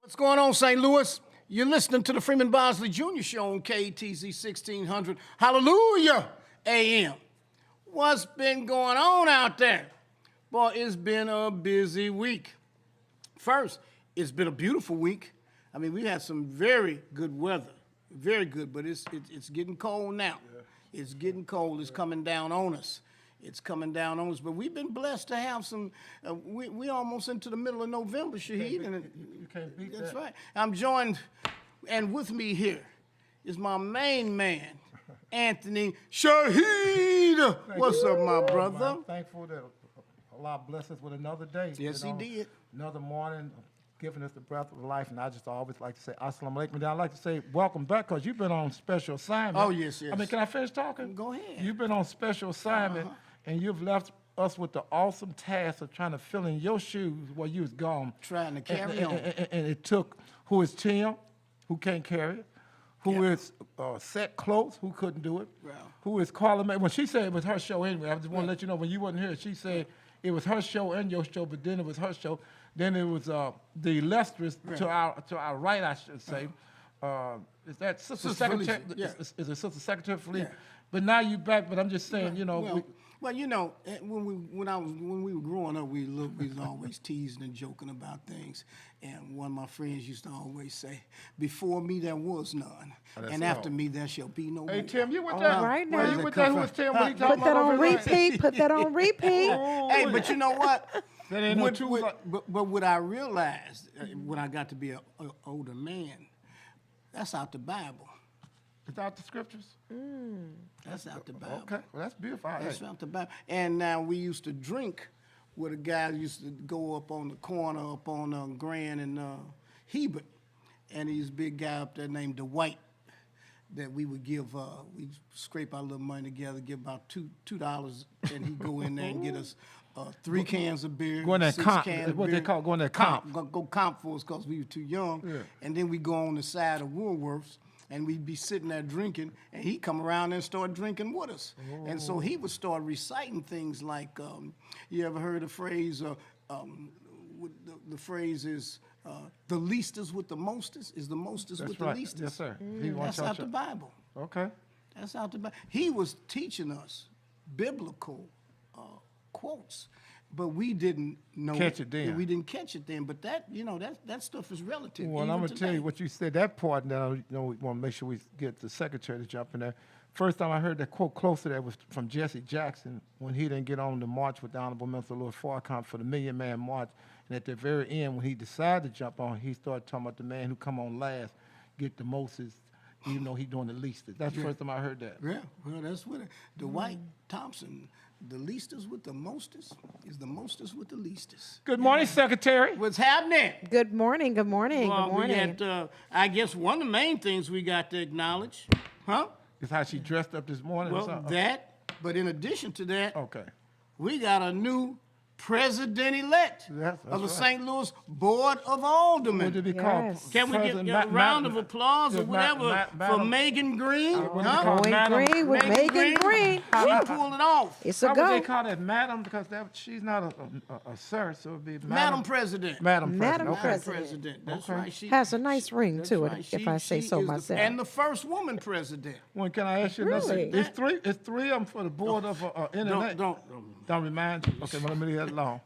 What's going on, St. Louis? You're listening to the Freeman Bosley Jr. Show on KTZ 1600. Hallelujah, AM. What's been going on out there? Boy, it's been a busy week. First, it's been a beautiful week. I mean, we had some very good weather, very good, but it's getting cold now. Yeah. It's getting cold. It's coming down on us. It's coming down on us, but we've been blessed to have some. We almost into the middle of November, Shahid. You can't beat that's that. right. I'm joined, and with me here is my main man, Anthony Shahid. What's up, my brother? I'm thankful that Allah blessed us with another day. Yes, He did. Another morning, giving us the breath of life, and I just always like to say Assalamu alaikum. And I like to say welcome back because you've been on special assignment. Oh, yes, yes. I mean, can I finish talking? Go ahead. You've been on special assignment, and you've left us with the awesome task of trying to fill in your shoes while you was gone. Trying to carry on. And it took who is Tim, who can't carry it, who is Set Close, who couldn't do it, who is Carla May. When she said it was her show anyway, I just want to let you know when you wasn't here, she said it was her show and your show, but then it was her show. Then it was the illustrious to our right, I should say. Is that Sister Secretary? Is it Sister Secretary Felicia? Yeah. But now you back. But I'm just saying, you know. Well, you know, when we were growing up, we was always teasing and joking about things. And one of my friends used to always say, "Before me there was none, and after me there shall be no." Hey, more. Tim, you with that? Right now. You with that? Who was Tim? What he talking Put that about on repeat. Put that on repeat. Hey, but you know what? That ain't no two. But what I realized when I got to be an older man, that's out the Bible. It's out the scriptures? That's out the Bible. Okay, well, that's beautiful. That's out the Bible. And now we used to drink with a guy who used to go up on the corner up on Grand and Hebert. And he's a big guy up there named Dwight that we would give, we'd scrape our little money together, give about $2, and he'd go in there and get us 3 cans of beer, Go in there 6 comp. cans of What beer. they call going there comp. Go comp for us because we were too young. Yeah. And then we go on the side of Woolworths, and we'd be sitting there drinking, and he'd come around and start drinking with us. And so he would start reciting things like, you ever heard the phrase, the phrase is, the leastest with the mostest is the mostest That's with right. the leastest. Yes, sir. That's out the Bible. Okay. That's out the Bible. He was teaching us biblical quotes, but we didn't know Catch it then. We didn't catch it then. But that, you know, that stuff is relative. Well, I'm going to tell you what you said, that part, now, you know, we want to make sure we get the secretary to jump in there. First time I heard that quote closer that was from Jesse Jackson when he didn't get on the march with the Honorable Minister Louis Farrakhan for the Million Man March. And at the very end, when he decided to jump on, he started talking about the man who come on last, get the mostest, even though he's doing the leastest. That's the first time I heard that. Yeah, well, that's what Dwight Thompson, the leastest with the mostest is the mostest with the leastest. Good morning, Secretary. What's happening? Good morning. Good morning. Well, good morning. we had, I guess one of the main things we got to acknowledge, huh? Is how she dressed up this morning. or Well, something? that, but in addition to that, Okay. we got a new president-elect That's of the right. St. Louis Board of Aldermen. What did he call? Yes. Can we get a round of applause or whatever for Megan Green? What do they call Going Madam? green with Megan Green. She pulled it off. It's a How would they go. call that, Madam? Because she's not a sir, so it would be Madam President. Madam Madam President. Okay. Madam President. President. That's Okay. right. She Has a nice ring that's to it, right. if I say so is the- myself. and the first woman president. Well, can I ask you another? Really? It's three of them for the board of internet. Don't remind you. Okay, well, let me leave that alone.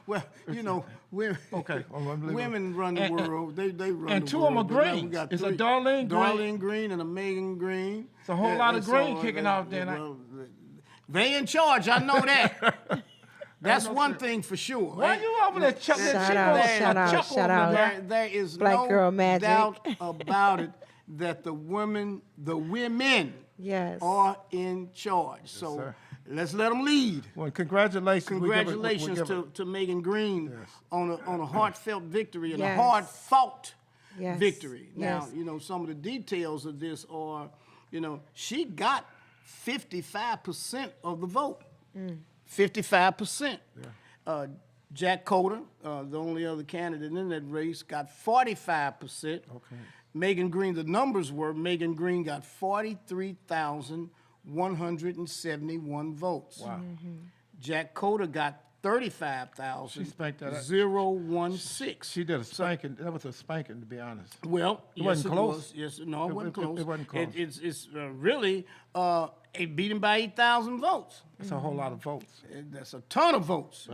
Well, you know, women, Okay, well, let me leave it. women run the And- world. They run the world. and two of 'em are but now we greens. got It's a three. Darlene Green. Darlene Green and a Megan Green. It's a whole lot of And green so, kicking off there. well, they in charge. I know that. That's one thing for sure. Why you over there chuckling? Shout out, shout out, shout out. There is Black no girl magic. doubt about it that the women Yes. are in charge. So sir. let's let them lead. Well, congratulations. Congratulations We give it- to Megan Green on a heartfelt victory and a Yes. hard-fought Yes. victory. Now, Yes. you know, some of the details of this are, you know, she got 55% of the vote. 55%. Jack Coder, the only other candidate in that race, got 45%. Okay. Megan Green, the numbers were Megan Green got 43,171 votes. Wow. Jack Coder got She spanked that. 35,016. She did a spanking. That was a spanking, to be honest. Well, It yes, wasn't it close. was. Yes, no, it wasn't close. It wasn't close. It's really a beating by 8,000 votes. That's a whole lot of votes. That's a ton of votes.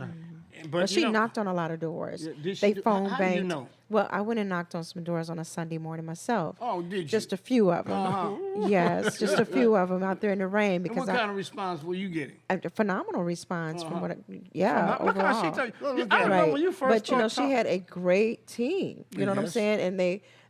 But she knocked on a lot of doors. Yeah, did she They do- phone how do you banked. know? Well, I went and knocked on some doors on a Sunday morning myself. Oh, did you? Just a few of them. Yes, just a few of them out there in the rain And because what kind of response were you getting? a phenomenal response from what. Yeah, Look how overall. she tell you. look I at remember Right. when you first But you know, started she had a great team. You know what I'm Yes. saying? And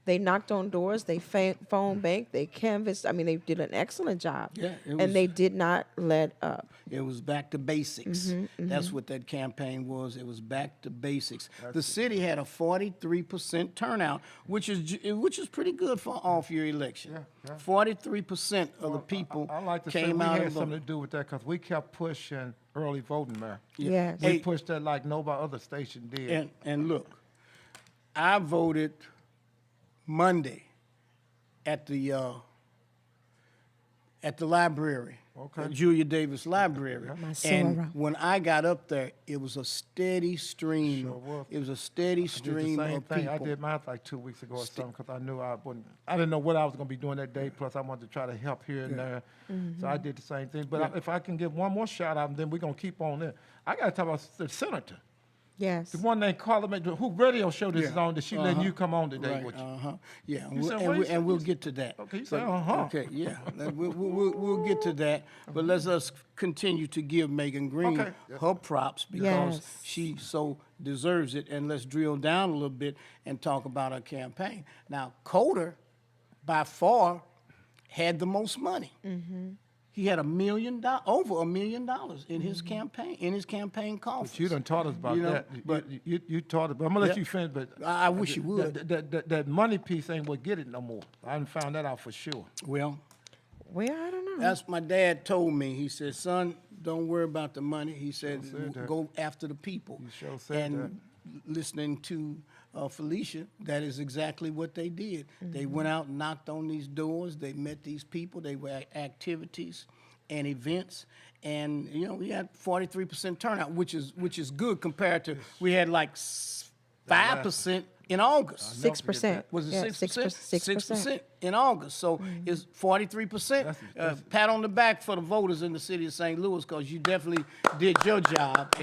they knocked on doors, they phone banked, they canvassed. I mean, they did an excellent job. Yeah, it was- and they did not let up. It was back to basics. Mm-hmm, That's what that campaign was. It was back to basics. The city had a 43% turnout, which is pretty good for an off-year election. 43% of the people I like to say came we out had and something voted. to do with that because we kept pushing early voting, Mayor. Yes. We Hey. pushed that like no other station did. And look, I voted Monday at the library, Okay. Julia Davis Library. My And sorrow. when I got up there, it was a steady stream. Sure was. It was a steady I did the stream same of thing. people. I did mine like 2 weeks ago or something because I knew I wouldn't. I didn't know what I was going to be doing that day. Plus, I wanted to try to help here and there. So I did the same thing. But if I can give one more shout out, then we're going to keep on there. I got to talk about the senator. Yes. The one named Carla, who radio show this is Yeah. on, that she letting you come on today Right, with you. Yeah, You said what you said? we'll get to that. Okay, you said uh-huh. Okay, yeah, we'll get to that. But let's us continue to give Megan Green Okay. her props because Yes. she so deserves it. And let's drill down a little bit and talk about her campaign. Now, Coder, by far, had the most money. He had over $1 million in his campaign, coffers. But you done taught us about You know, that. but- You taught it. But I'm going to let Yeah. you finish. But I wish you would. That money piece ain't what get it no more. I done found that out for sure. Well, Well, I don't know. that's my dad told me. He said, "Son, don't worry about the money." He said, said that. "Go after the people." You sure said and listening to Felicia, that is exactly what they did. They went out and knocked on these doors. They met these people. They were at activities and events. And, you know, we had 43% turnout, which is good compared to, we had like 5% in August. 6%. Was it Yeah, 6%? 6%. 6% in August. So it's 43%. That's- Pat on the back for the voters in the city of St. Louis because you definitely did your job.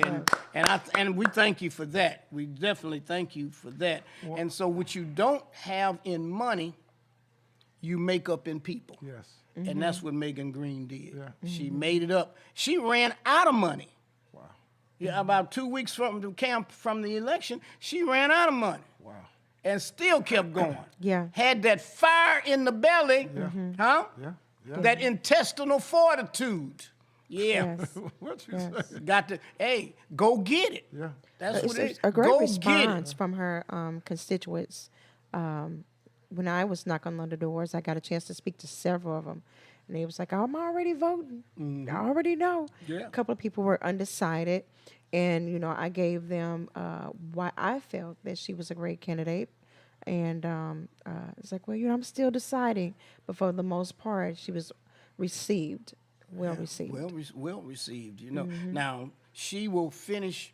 And we thank you for that. We definitely thank you for that. And so what you don't have in money, you make up in people. Yes. And that's what Megan Green did. Yeah. She made it up. She ran out of money. Wow. Yeah, about 2 weeks from the election, she ran out of money. Wow. And still kept going. Yeah. Had that fire in the belly, huh? Yeah. Yeah. That intestinal fortitude. Yeah. Yes. What you Yes. say? Got to, hey, go get it. Yeah. That's what it is. It's a great Go response get it. from her constituents. When I was knocking on the doors, I got a chance to speak to several of them. And they was like, I'm already voting. I already know. Yeah. A couple of people were undecided. And, you know, I gave them why I felt that she was a great candidate. And it's like, well, you know, I'm still deciding. But for the most part, she was received, well received. Well received, you know. Now, she will finish,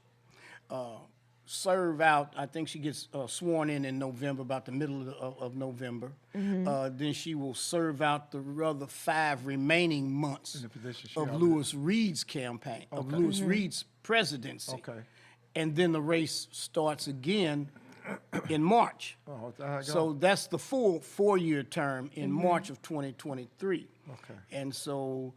serve out, I think she gets sworn in November, about the middle of November. Then she will serve out the other 5 remaining months In the position she of already- Lewis Reed's campaign, of Lewis Reed's presidency. Okay. And then the race starts again in March. Oh, that's how it So go? that's the full 4-year term in March of 2023. Okay. And so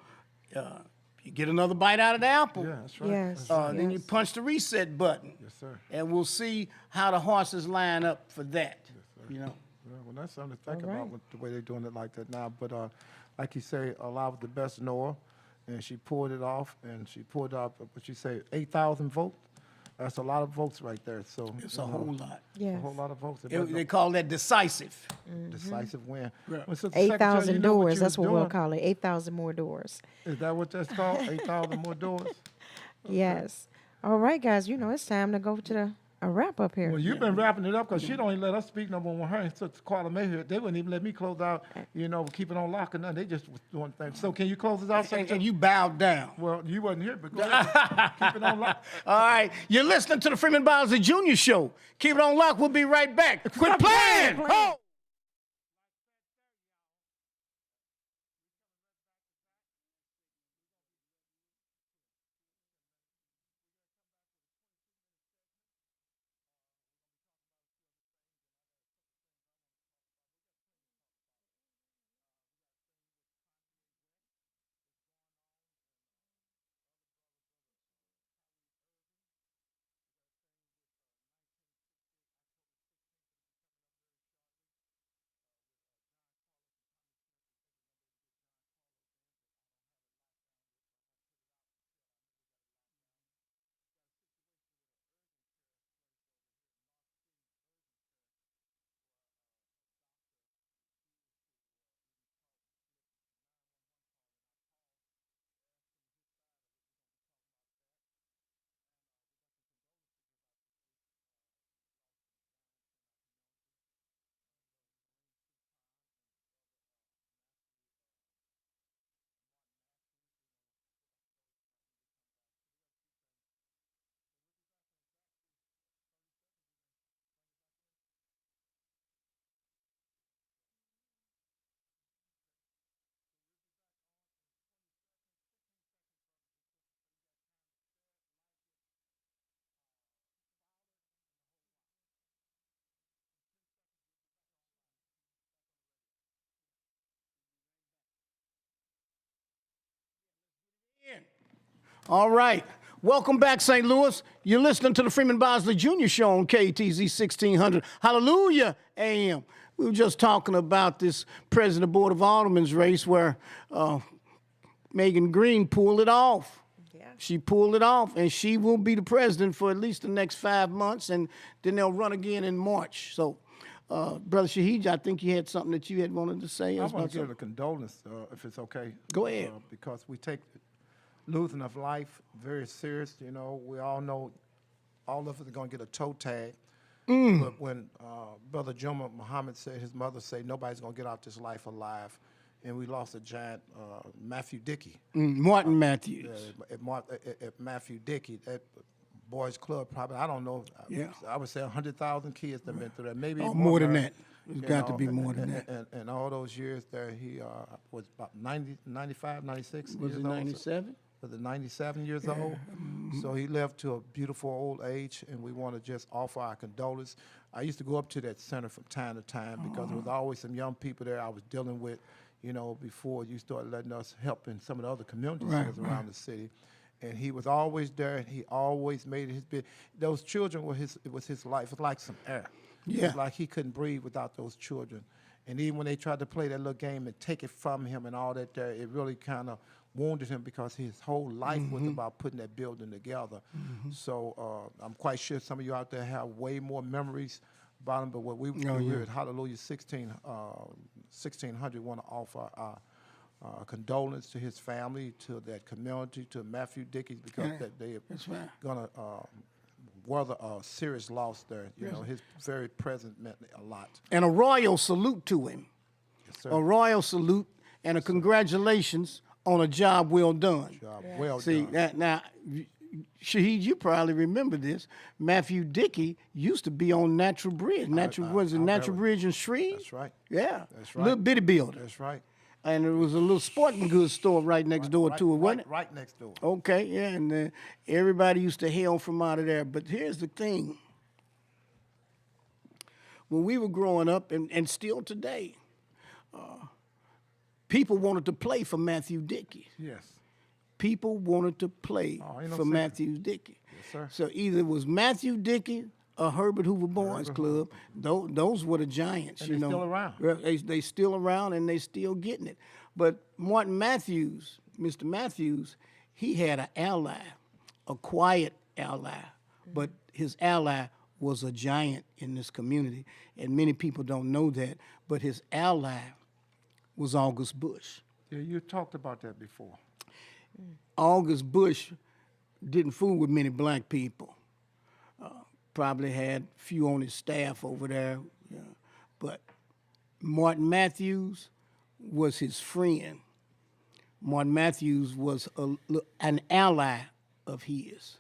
you get another bite out of the apple. Yeah, that's right. Yes. Then you yes. punch the reset button. Yes, sir. And we'll see how the horses line up for that. You know. Yeah, well, that's something to think All about right. with the way they're doing it like that now. But like you say, a lot of the best know her, and she pulled it off, and she pulled off, what you say, 8,000 votes? That's a lot of votes right there. So It's a whole lot. a Yes. whole lot of votes. They call that decisive. Decisive win. Yeah. Well, so the secretary, 8,000 you know what doors. you That's was what we'll doing? call it. 8,000 more doors. Is that what that's called? 8,000 more doors? Yes. All right, guys. You know, it's time to go to a rap up here. Well, you've been wrapping it up because she don't even let us speak no more. When her and Sister Carla May here, they wouldn't even let me close out, keep it on lock or nothing. They just was doing things. So can you close us out, And you bowed down. Well, you wasn't here, but go ahead. Keep it on lock. All right. You're listening to the Freeman Bosley Jr. Show. Keep it on lock. We'll be right back. Quit playing. Oh. All right. Welcome back, St. Louis. You're listening to the Freeman Bosley Jr. Show on KTZ 1600. Hallelujah, AM. We were just talking about this President Board of Aldermen's race where Megan Green pulled it off. Yeah. She pulled it off, and she will be the president for at least the next 5 months, and then they'll run again in March. So, Brother Shahid, I think you had something that you had wanted to say. I want to give a condolence, if it's okay. Go ahead. Because we take losing of life very serious. We all know all of us are going to get a toe tag. But when Brother Juma Muhammad said, his mother said, nobody's going to get out this life alive, and we lost a giant, Matthew Dickey. Martin Matthews. At Matthew Dickey, that boys club, probably, I don't know, Yeah. I would say 100,000 kids that have been through that, maybe More than that. It's got to be more than that. And all those years there, he was about 90, 95, 96 Was years it old. 97? Was it 97 years old? So he lived to a beautiful old age, and we want to just offer our condolences. I used to go up to that center from time to time because there was always some young people there I was dealing with, before you started letting us help in some of the other community centers around the city. And he was always there, and he always made it his bit. Those children were it was his life. It was like some air. Yeah. It was like he couldn't breathe without those children. And even when they tried to play that little game and take it from him and all that there, it really kind of wounded him because his whole life was about putting that building together. So I'm quite sure some of you out there have way more memories about him, but what we here at Hallelujah 1600 want to offer our condolence to his family, to that community, to Matthew Dickey, because they are going to weather a serious loss there. His very presence meant a lot. And a royal salute to him. Yes, sir. A royal salute and a congratulations on a job well done. Well See, done. now, Shahid, you probably remember this. Matthew Dickey used to be on Natural Bridge. Natural Bridge in Shreve? That's right. Yeah. That's right. Little bitty building. That's right. And there was a little sporting goods store right next door to it, wasn't it? Right next door. Okay, yeah, and everybody used to hail from out of there. But here's the thing. When we were growing up, and still today, people wanted to play for Matthew Dickey. Yes. People wanted to play ain't no for secret. Matthew Dickey. Yes, sir. So either it was Matthew Dickey or Herbert Hoover Boys Club. Those were the giants. And they're still around. Well, they still around, and they still getting it. But Martin Matthews, Mr. Matthews, he had an ally, a quiet ally, but his ally was a giant in this community, and many people don't know that. But his ally was August Bush. Yeah, you talked about that before. August Bush didn't fool with many black people. probably had a few on his staff over there. Yeah. But Martin Matthews was his friend. Martin Matthews was an ally of his.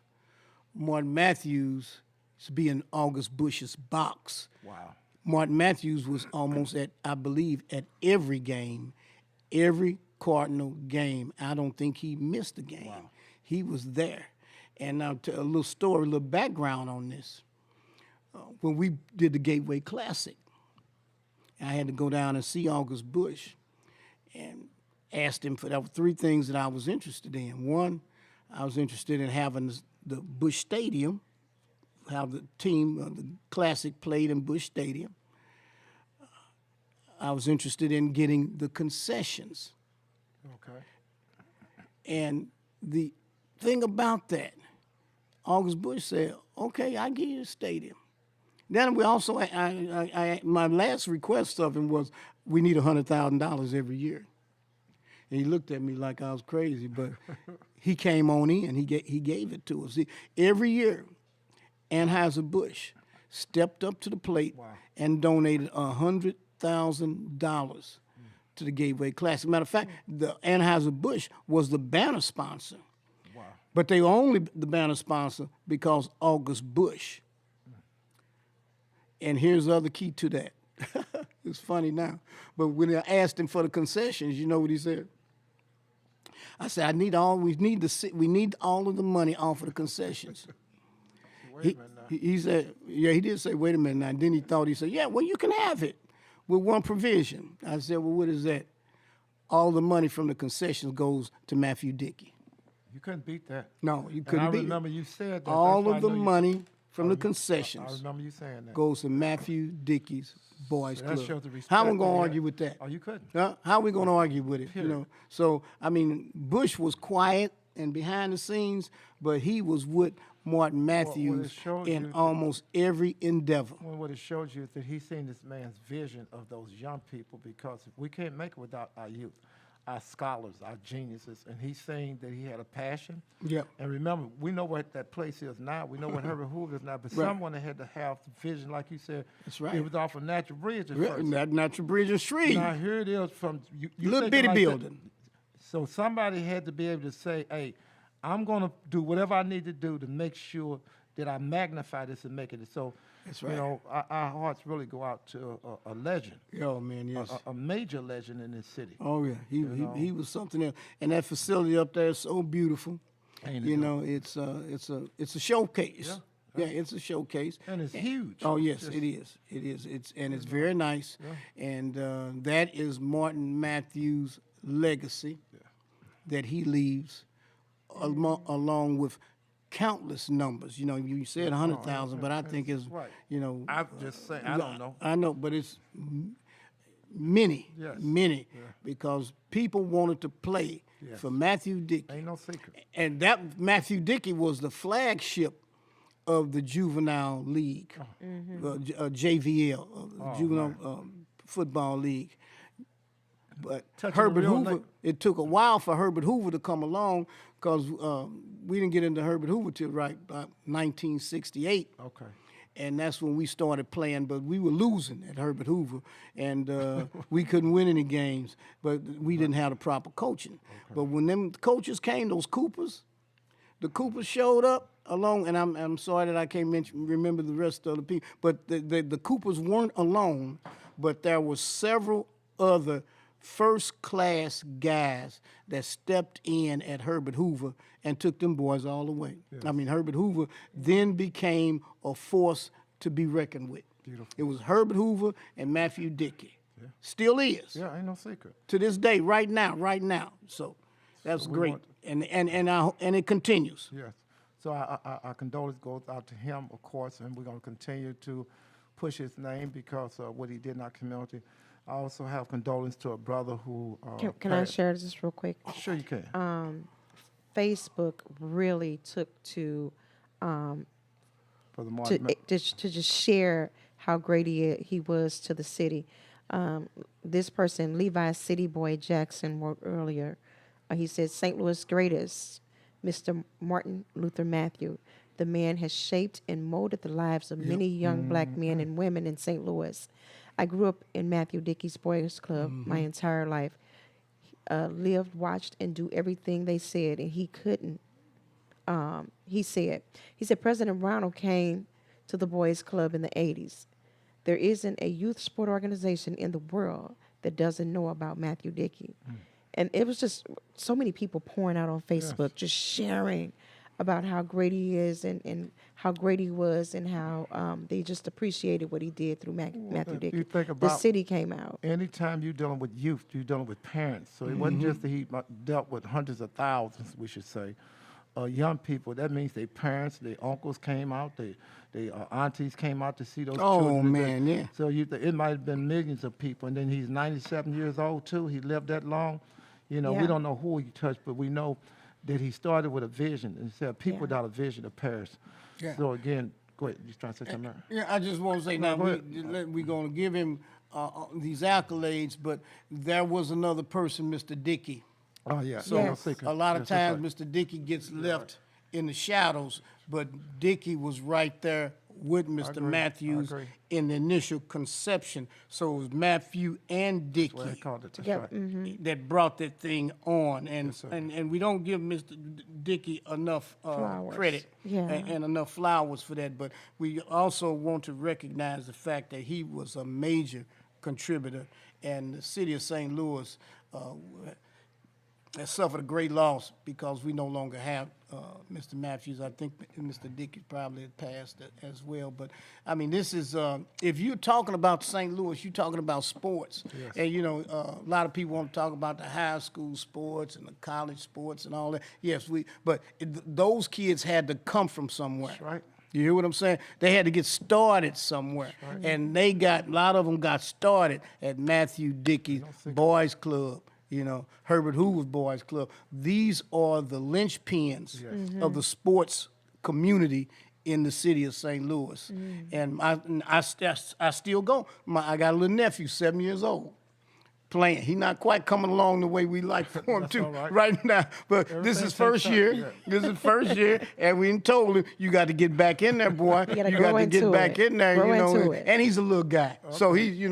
Martin Matthews used to be in August Bush's box. Wow. Martin Matthews was almost at, I believe, at every game, every Cardinal game. I don't think he missed a game. Wow. He was there. And now a little story, a little background on this. When we did the Gateway Classic, I had to go down and see August Bush and asked him for, there were three things that I was interested in. One, I was interested in having the Bush Stadium, how the team, the Classic played in Bush Stadium. I was interested in getting the concessions. Okay. And the thing about that, August Bush said, okay, I give you the stadium. Then we also, my last request of him was, we need $100,000 every year. And he looked at me like I was crazy, but he came on in, he gave it to us. See, every year, Anheuser-Busch stepped up to the plate and donated $100,000 to the Gateway Classic. Matter of fact, the Anheuser-Busch was the banner sponsor. Wow. But they were only the banner sponsor because August Bush. And here's the other key to that. It's funny now. But when I asked him for the concessions, you know what he said? I said, we need all of the money off of the concessions. He said, yeah, he did say, wait a minute now. And then he said, yeah, well, you can have it with one provision. I said, well, what is that? All the money from the concessions goes to Matthew Dickey. You couldn't beat that. No, you couldn't beat it. I remember you said that. All of the money from the concessions I remember you saying that. goes to Matthew Dickey's Boys That Club. shows the respect How am I that going he to had. argue with that? Oh, you couldn't. How are we going to argue with it? Period. You know. So I mean, Bush was quiet and behind the scenes, but he was with Martin Matthews shows in you- almost every endeavor. Well, what it shows you is that he's seen this man's vision of those young people, because we can't make it without our youth, our scholars, our geniuses. And he's saying that he had a passion. Yep. And remember, we know what that place is now. We know what Herbert Hoover is now. But Right. someone that had to have the vision, like you said. That's right. It was off of Natural Bridge at Yeah, first. that Natural Bridge and Street. Now here it is from you Little thinking bitty like that. building. So somebody had to be able to say, hey, I'm going to do whatever I need to do to make sure that I magnify this and make it. So, That's you right. know, our hearts really go out to a legend, Oh man, yes. a major legend in this city. Oh yeah, he was something else. And that facility up there is so beautiful. Ain't it You though? know, it's a showcase. Yeah, Yeah, it's a showcase. And it's huge. Oh yes, Just- it is. It is. It's very nice. And that is Martin Matthews' legacy that he leaves, along with countless numbers. You know, you said 100,000, but I think it's Right. you know. I'm just saying, I don't know. I know, but it's many, Yes. many, because people wanted to play Yes. for Matthew Dickey. Ain't no secret. And that Matthew Dickey was the flagship of the juvenile league, JVL, juvenile football league. But Touching Herbert the real Hoover, it took a while for Herbert Hoover to come along, because we didn't get into Herbert Hoover till about 1968. Okay. And that's when we started playing, but we were losing at Herbert Hoover, and we couldn't win any games, but we didn't have the proper coaching. But when them coaches came, those Coopers, the Coopers showed up along, and I'm sorry that I can't remember the rest of the people, but the Coopers weren't alone, but there were several other first-class guys that stepped in at Herbert Hoover and took them boys all the way. I mean, Herbert Hoover then became a force to be reckoned with. Beautiful. It was Herbert Hoover and Matthew Dickey. Still is. Yeah, ain't no secret. To this day, right now. So that's we great. want- And it continues. Yes. So our condolence goes out to him, of course, and we're going to continue to push his name because of what he did in our community. I also have condolence to a brother who. Can I share this real quick? Sure, you can. Facebook really took to For the Martin. to just share how great he was to the city. This person, Levi City Boy Jackson, wrote earlier. He said, St. Louis greatest, Mr. Martin Luther Matthew. The man has shaped and molded the lives of many young black men and women in St. Louis. I grew up in Matthew Dickey's Boys Club my entire life. Lived, watched, and do everything they said, and he couldn't. He said President Ronald came to the Boys Club in the 80s. There isn't a youth sport organization in the world that doesn't know about Matthew Dickey. And it was just so many people pouring out on Facebook, just sharing about how great he is and how great he was and how they just appreciated what he did through Matthew if Dickey. you think The about city came out. anytime you're dealing with youth, you're dealing with parents. So it wasn't just that he dealt with hundreds of thousands, we should say, young people. That means their parents, their uncles came out, their aunties came out to see those children. Oh, man, yeah. So it might have been millions of people. And then he's 97 years old, too. He lived that long. You know, we Yeah. don't know who he touched, but we know that he started with a vision. And said, people Yeah. without a vision are perished. Yeah. So, again, go ahead. You trying to say something? Yeah, I just want to say now go we're going to give him these accolades, but there was another person, Mr. Dickey. Oh, yeah. So Yes. a lot of Yes, that's times, right. Mr. Dickey gets left in the shadows, but Dickey was right there with Mr. agree. I Matthews agree. in the initial conception. So it was Matthew and Dickey Well, they called it. That's Together. right. that brought that thing on, and sir. and we don't give Mr. Dickey enough Flowers. credit Yeah. and enough flowers for that. But we also want to recognize the fact that he was a major contributor, and the city of St. Louis has suffered a great loss because we no longer have Mr. Matthews. I think Mr. Dickey probably had passed as well. But I mean, this is if you're talking about St. Louis, you're talking about sports, and you know a lot of people want to talk about the high school sports and the college sports and all that. Yes, those kids had to come from somewhere. That's right. You hear what I'm saying? They had to get started somewhere, and a lot of them got started at Matthew Dickey's Boys Club. You know, Herbert Hoover's Boys Club. These are the linchpins of the sports community in the city of St. Louis. And I still go. I got a little nephew, 7 years old, playing. He's not quite coming along the way we like for him to all right. right now. But this is takes first time, year. yeah. This is first year, and we told him you got to get back in there, boy. You gotta You grow got to get into back it. in there. Grow You know, into it. and he's a little guy, so he's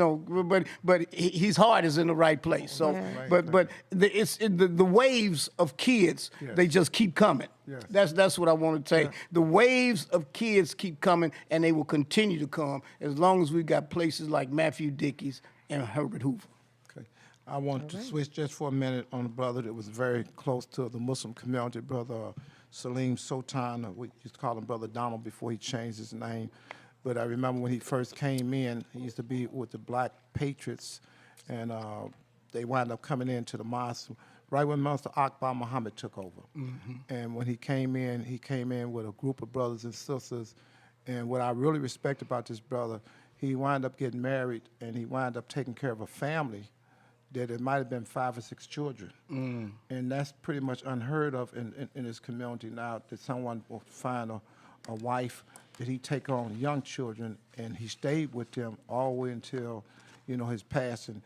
but his heart is in the right place. So, Yeah. but the waves of kids, they just keep coming. Yes. That's what I want to say. The waves of kids keep coming, and they will continue to come as long as we've got places like Matthew Dickey's and Herbert Hoover. Okay. I want to switch just for a minute on a brother that was very close to the Muslim community, brother Salim Sultan. We used to call him Brother Donald before he changed his name. But I remember when he first came in, he used to be with the Black Patriots, and they wound up coming into the mosque right when Master Akbar Muhammad took over. And when he came in with a group of brothers and sisters. And what I really respect about this brother, he wound up getting married, and he wound up taking care of a family that it might have been 5 or 6 children. And that's pretty much unheard of in his community now, that someone will find a wife that he take on young children, and he stayed with them all the way until, you know, his passing.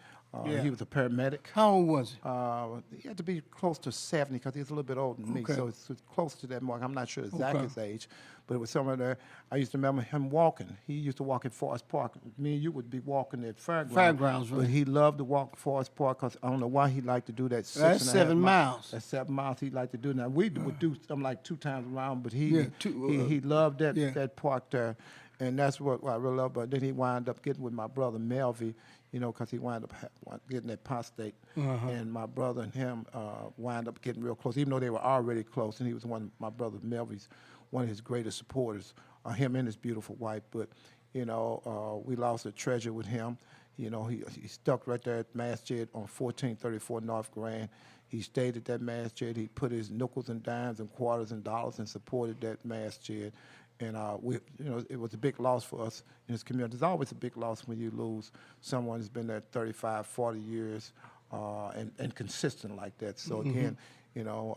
He was a paramedic. How old was he? He had to be close to 70 because he's a little bit older than me, Okay. so it's close to that mark. I'm not sure exactly Okay. his age, but it was somewhere there. I used to remember him walking. He used to walk at Forest Park. Me and you would be walking at Fairgrounds. Fairgrounds, right. But he loved to walk Forest Park because I don't know why he liked to do that. That's 7 miles. That's 7 miles he liked to do. Now, we would do something like 2 times around, but Yeah, he loved that, yeah. that park there. And that's what I really love. But then he wound up getting with my brother Melvie, you know, because he wound up getting that prostate. And my brother and him wound up getting real close, even though they were already close. And he was my brother Melvie's, one of his greatest supporters, him and his beautiful wife. But, you know, we lost a treasure with him. You know, he stuck right there at Masjid on 1434 North Grand. He stayed at that masjid. He put his nickels and dimes and quarters and dollars and supported that masjid. And it was a big loss for us in this community. It's always a big loss when you lose someone who's been there 35, 40 years and consistent like that. So again, you know,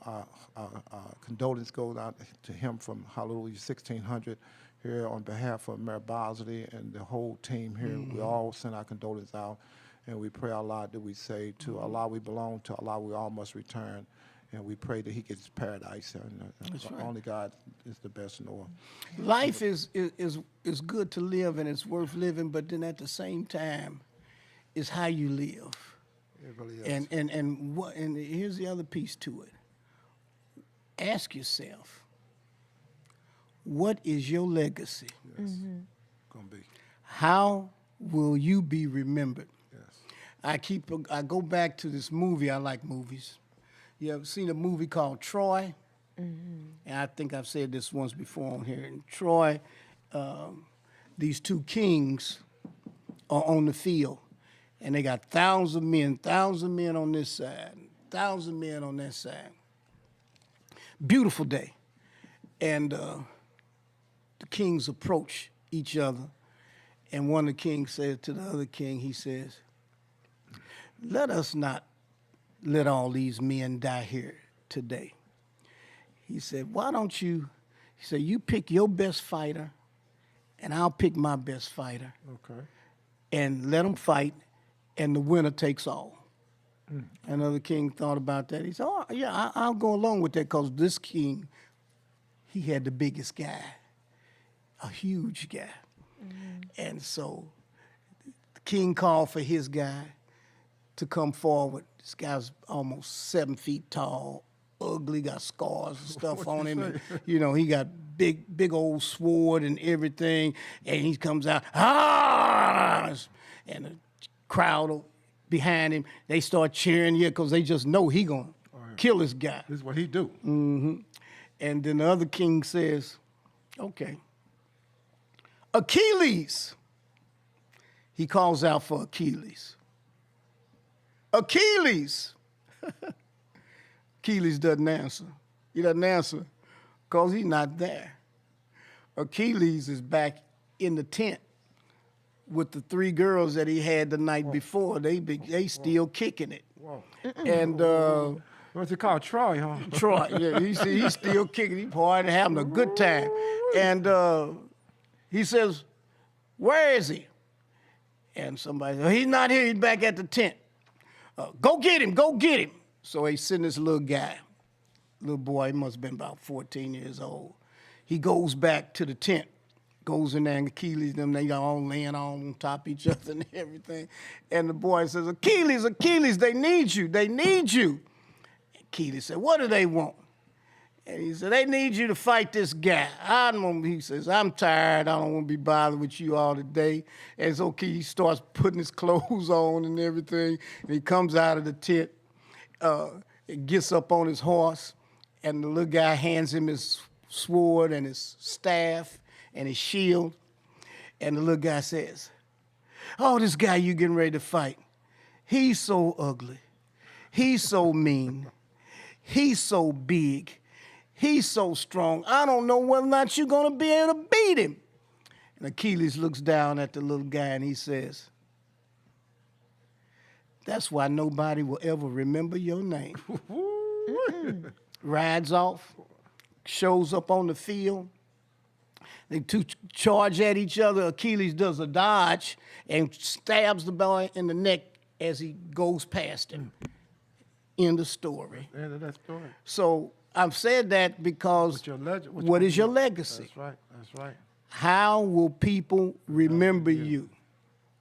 condolence goes out to him from Hallelujah 1600 here on behalf of Mayor Bosley and the whole team here. We all send our condolences out, and we pray Allah that we say to Allah we belong, to Allah we all must return. and we pray that he gets paradise. And right. only God is the best knower. Life is good to live and it's worth living, but then at the same time, it's how you live. It really is. And here's the other piece to it. Ask yourself, what is your legacy? Yes. Gonna be. How will you be remembered? Yes. I go back to this movie. I like movies. You ever seen a movie called Troy? And I think I've said this once before on here. In Troy, these two kings are on the field, and they got thousands of men on this side, 1,000 men on that side. Beautiful day. And the kings approach each other, and one of the kings says to the other king, he says, let us not let all these men die here today. He said, why don't you, he said, you pick your best fighter, and I'll pick my best fighter, Okay. and let them fight, and the winner takes all. Another king thought about that. He said, oh, yeah, I'll go along with that, because this king, he had the biggest guy, a huge guy. And so the king called for his guy to come forward. This guy's almost 7 feet tall, ugly, got scars and stuff on him. And, you know, he got big old sword and everything. And he comes out, ah! And the crowd behind him, they start cheering, because they just know he gonna kill this guy. This is what he do. And then the other king says, okay, Achilles. He calls out for Achilles. Achilles. Achilles doesn't answer. He doesn't answer because he's not there. Achilles is back in the tent with the 3 girls that he had the night before. They still kicking it. Whoa. And What's it called? Troy, huh? Troy, yeah, he's still kicking. He's partying, having a good time. And he says, where is he? And somebody says, he's not here. He's back at the tent. Go get him. Go get him. So they send this little guy, little boy, he must have been about 14 years old. He goes back to the tent, goes in there, and Achilles, them, they all laying on top of each other and everything. And the boy says, Achilles, Achilles, they need you. They need you. Achilles said, what do they want? And he said, they need you to fight this guy. He says, I'm tired. I don't want to be bothered with you all today. And so he starts putting his clothes on and everything. And he comes out of the tent, gets up on his horse, and the little guy hands him his sword and his staff and his shield. And the little guy says, oh, this guy you getting ready to fight, he's so ugly. He's so mean. He's so big. He's so strong. I don't know whether or not you're going to be able to beat him. And Achilles looks down at the little guy and he says, that's why nobody will ever remember your name. Rides off, shows up on the field. They two charge at each other. Achilles does a dodge and stabs the boy in the neck as he goes past him. End of story. End of that story. So I've said that because what is your legacy? That's right. That's right. How will people remember you?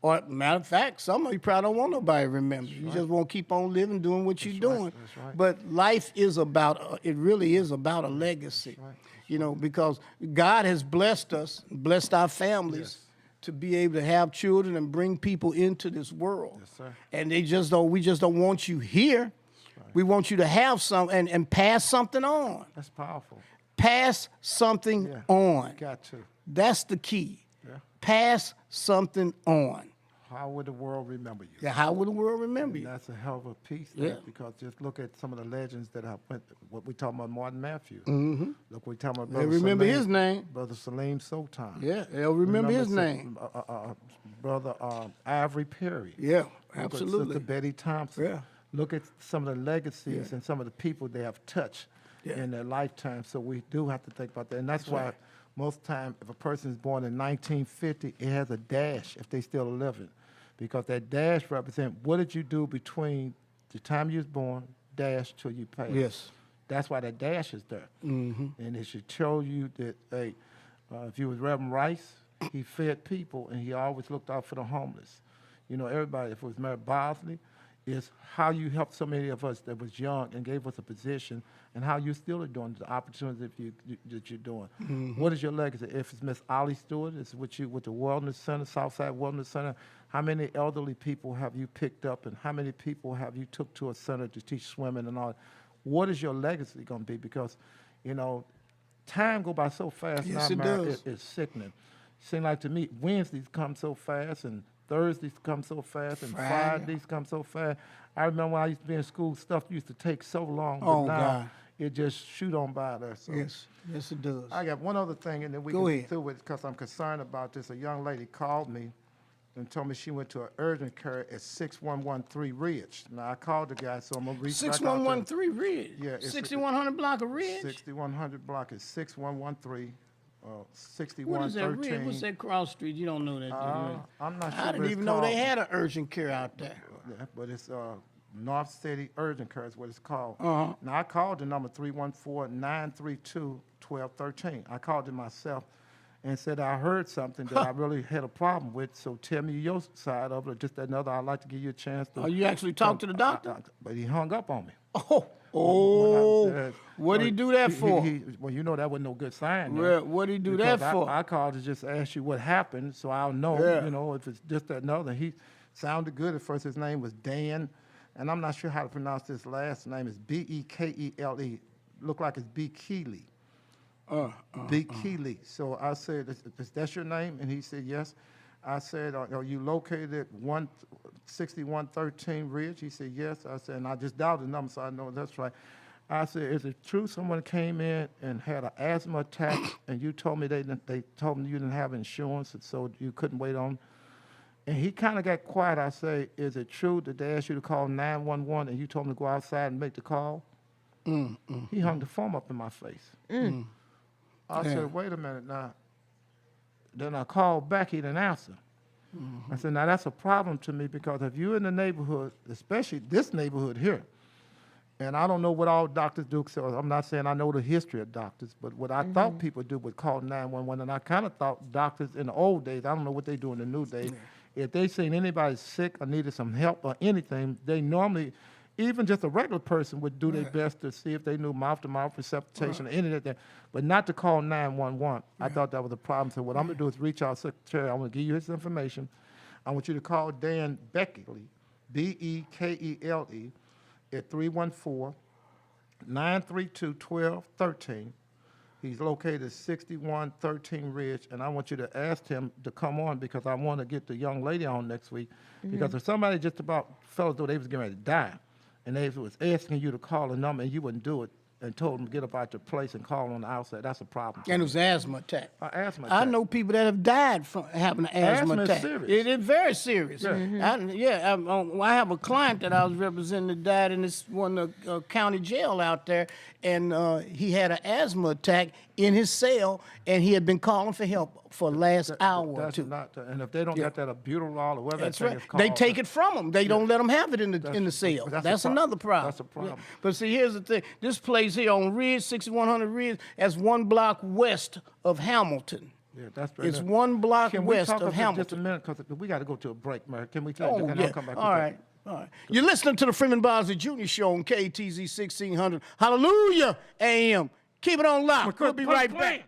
Or matter of fact, some of you probably don't want nobody to remember. You just want to keep on living, doing what you're doing. That's right. But life is about, it really is about a legacy. That's right. You know, because God has blessed us, blessed our families to be able to have children and bring people into this world. Yes, sir. And we just don't want you here. We want you to have some and pass something on. That's powerful. Pass something on. Got to. That's the key. Yeah. Pass something on. How would the world remember you? Yeah, how will the world remember And you? that's a hell of a piece. Yeah. Because just look at some of the legends that have went. What we talking about, Martin Matthews. Mm-hmm. Look, we talking about They Brother remember Salim, his name. Brother Salim Sultan. Yeah, they'll remember his name. Brother Ivory Perry. Yeah, Look at absolutely. Sister Betty Thompson. Yeah. Look at some of the legacies and some of the people they have touched in their lifetime. So we do have to think about that. And that's why most time if a person is born in 1950, it has a dash if they still living. Because that dash represents what did you do between the time you was born, dash till you passed. Yes. That's why that dash is there. And it should show you that, hey, if you was Reverend Rice, he fed people and he always looked out for the homeless. You know, everybody, if it was Mary Bosley, is how you helped so many of us that was young and gave us a position, and how you still are doing the opportunities that you're doing. What is your legacy? If it's Miss Ollie Stewart, it's with you with the Wellness Center, Southside Wellness Center. How many elderly people have you picked up, and how many people have you took to a center to teach swimming and all? What is your legacy going to be? Because, you know, time go by so fast. Yes, it Mary, does. it's sickening. Seem like to me Wednesdays come so fast, and Thursdays come so fast, and Fridays come so fast. I remember when I used to be in school, stuff used to take so long, but now God. it just shoot on by there. So Yes, yes, it does. I got one other thing, and then we Go can ahead. get through with it because I'm concerned about this. A young lady called me and told me she went to an urgent care at 6113 Ridge. Now I called the guy, so I'm gonna reach back out to him. 6113 Ridge. Yeah, it's 6100 block of Ridge. 6100 block is 6113. What is that 6113. Ridge? What's that cross street? You don't know that. do you? I'm not sure. I but didn't it's even know they called- had an urgent care out there. Yeah, but it's North City Urgent Care is what it's called. Uh-huh. Now, I called the number 314-932-1213. I called it myself and said I heard something that I really had a problem with, so tell me your side of it, or just another. I'd like to give you a chance to. Oh, you actually talked to the doctor? But he hung up on me. Oh, what'd he do that for? Well, you know that wasn't no good sign. there. Well, what'd he do that Because for? I called to just ask you what happened, so I'll know, Yeah. you know, if it's just that and other. He sounded good at first. His name was Dan, and I'm not sure how to pronounce his last name. It's Bekele. Look like it's B. Keeley. B. Keeley. So I said, is that your name? And he said, yes. I said, are you located at 6113 Ridge? He said, yes. I said, and I just dialed the number, so I know that's right. I said, is it true someone came in and had an asthma attack, and you told me they told me you didn't have insurance, and so you couldn't wait on? And he kind of got quiet. I say, is it true that they asked you to call 911 and you told him to go outside and make the call? He hung the phone up in my face. I said, wait a minute now. Then I called back, he didn't answer. I said, now that's a problem to me, because if you're in the neighborhood, especially this neighborhood here, and I don't know what all doctors do, so I'm not saying I know the history of doctors, but what I thought people do would call 911, and I kind of thought doctors in the old days, I don't know what they do in the new days, if they seen anybody sick or needed some help or anything, they normally, even just a regular person would do their best to see if they knew mouth-to-mouth resuscitation or any of that, but not to call 911. I thought that was a problem. So what I'm going to do is reach out to Secretary. I want to give you his information. I want you to call Dan Bekele, Bekele, at 314-932-1213. He's located at 6113 Ridge, and I want you to ask him to come on, because I want to get the young lady on next week. Because if somebody just about felt as though they was getting ready to die, and they was asking you to call a number and you wouldn't do it, and told them to get up out your place and call on the outside, that's a problem. And it was asthma attack. Asthma I attack. know people that have died from having an asthma Asthma is attack. serious. It is very serious. Yeah. I have a client that I was representing that died in this one county jail out there, and he had an asthma attack in his cell, and he had been calling for help for the last hour or That's two. not, and if they don't get that albuterol or whatever That's that thing right. is called. They take it from them. They don't let them have it in the cell. that's a That's another problem. That's a problem. Yeah. But see, here's the thing. This place here on Ridge, 6100 Ridge, that's 1 block west of Hamilton. Yeah, that's right. It's 1 block Can we west talk of about Hamilton. just a minute, because we got to go to a break, Mary. Can we? Oh, can yeah. I come back? All right. All right. You're listening to the Freeman Bosley Jr. Show on KTZ 1600. Hallelujah, AM. Keep it on lock. We'll be right back.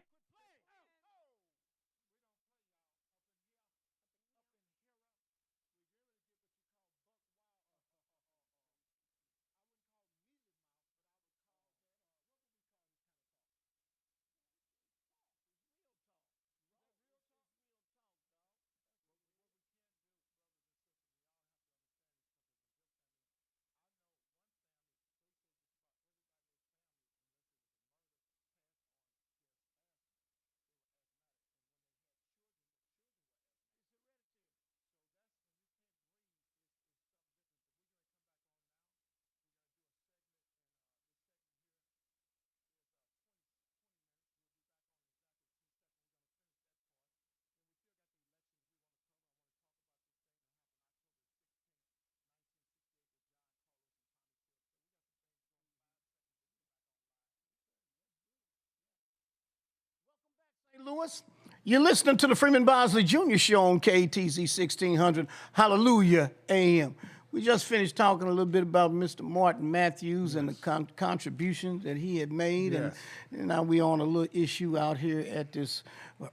Louis. You're listening to the Freeman Bosley Jr. Show on KTZ 1600. Hallelujah AM. We just finished talking a little bit about Mr. Martin Matthews and the contributions that he had made. Yes. And now we're on a little issue out here at this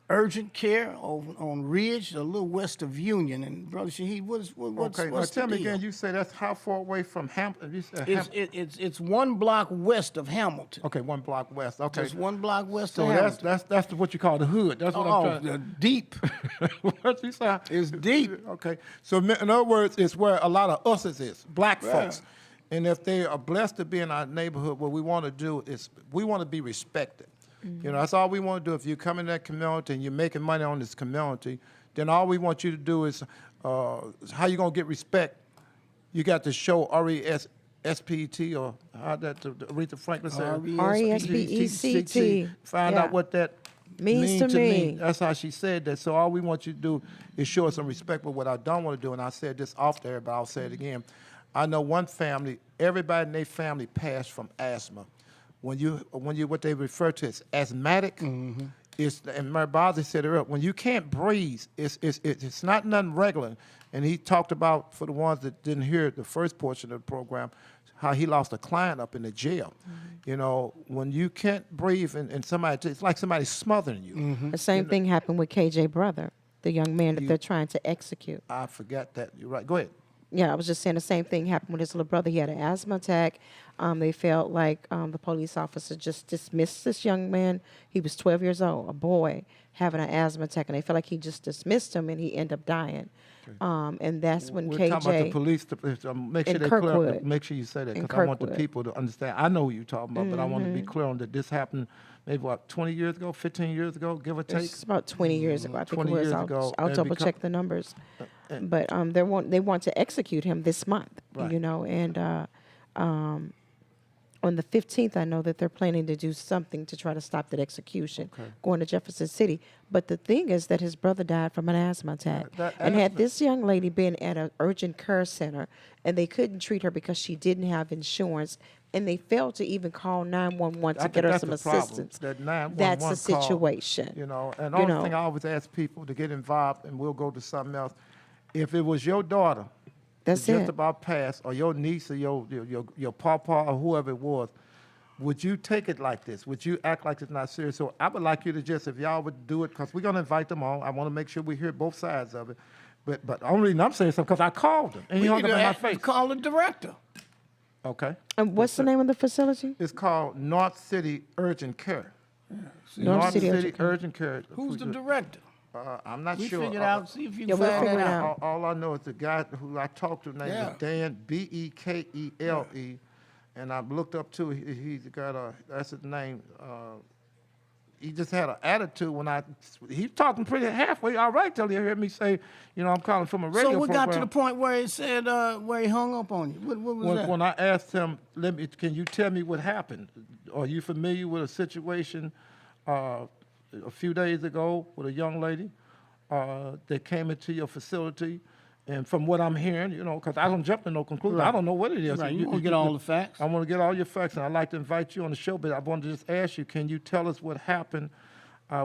urgent care on Ridge, a little west of Union. And Brother Shaheed, what's Okay, now what's tell the me deal? again, you say that's how far away from Hampton? You said It's 1 block west of Hamilton. okay, 1 block west. Okay. Just 1 block west So of Hamilton. that's what you call the hood. That's what I'm trying. Deep. What you say? It's deep. Okay. So in other words, it's where a lot of us's is, black folks. And if they are blessed to be in our neighborhood, what we want to do is we want to be respected. You know, that's all we want to do. If you come in that community and you're making money on this community, then all we want you to do is how you going to get respect. You got to show RESPECT or how that Aretha Franklin said. RESPECT. Find Yeah. out what that Means to me. That's how she said that. So all we want you to do is show us some respect. But what I don't want to do, and I said this off there, but I'll say it again. I know one family, everybody in their family passed from asthma. When you what they refer to as asthmatic, it's, and Mary Bosley said it earlier, when you can't breathe, it's not nothing regular. And he talked about, for the ones that didn't hear the first portion of the program, how he lost a client up in the jail. You know, when you can't breathe and somebody, it's like somebody smothering you. The same thing happened with KJ brother, the young man that they're trying to execute. I forgot that. You're right. Go ahead. Yeah, I was just saying the same thing happened with his little brother. He had an asthma attack. They felt like the police officer just dismissed this young man. He was 12 years old, a boy, having an asthma attack, and they felt like he just dismissed him, and he ended up dying. And that's when We're KJ talking about the police. Make sure in they clear up, Kirkwood. make sure you say that In because I want the Kirkwood. people to understand. I know who you're talking about, but I want to be clear on that this happened maybe what 20 years ago, 15 years ago, give or take. It's about 20 years ago, I think 20 it was. years ago, I'll and double check the numbers. But they want to execute him this month, Right. you know, and on the 15th, I know that they're planning to do something to try to stop that execution going to Jefferson City. But the thing is that his brother died from an asthma attack. That And had asthma- this young lady been at an urgent care center and they couldn't treat her because she didn't have insurance, and they failed to even call 911 I to think get her that's some the problem, assistance, that 911 that's a call, situation. You know, and the You only know. thing I always ask people to get involved, and we'll go to something else. If it was your daughter, That's that just it. about passed, or your niece, or your papa, or whoever it was, would you take it like this? Would you act like it's not serious? So I would like you to just, if y'all would do it, because we're going to invite them on. I want to make sure we hear both sides of it. But the only reason I'm saying something because I called him, and he hung up in my face. Call the director. Okay. And what's the name of the facility? It's called North City Urgent Care. North City Urgent Care. Urgent Care. Who's the director? I'm not We sure. figured out. See if you Yeah, can we'll find figure that it out. out. All I know is the guy who I talked to, name Yeah. is Dan, Bekele, and I looked up too. He's got that's his name. He just had an attitude when he's talking pretty halfway all right till he heard me say, you know, I'm calling from a radio So we program. got to the point where he said, where he hung up on you. What was that? When I asked him, can you tell me what happened? Are you familiar with a situation a few days ago with a young lady that came into your facility? And from what I'm hearing, you know, because I don't jump to no conclusion. I don't know what it is. Right, you want to get all the facts. I want to get all your facts, and I'd like to invite you on the show, but I want to just ask you, can you tell us what happened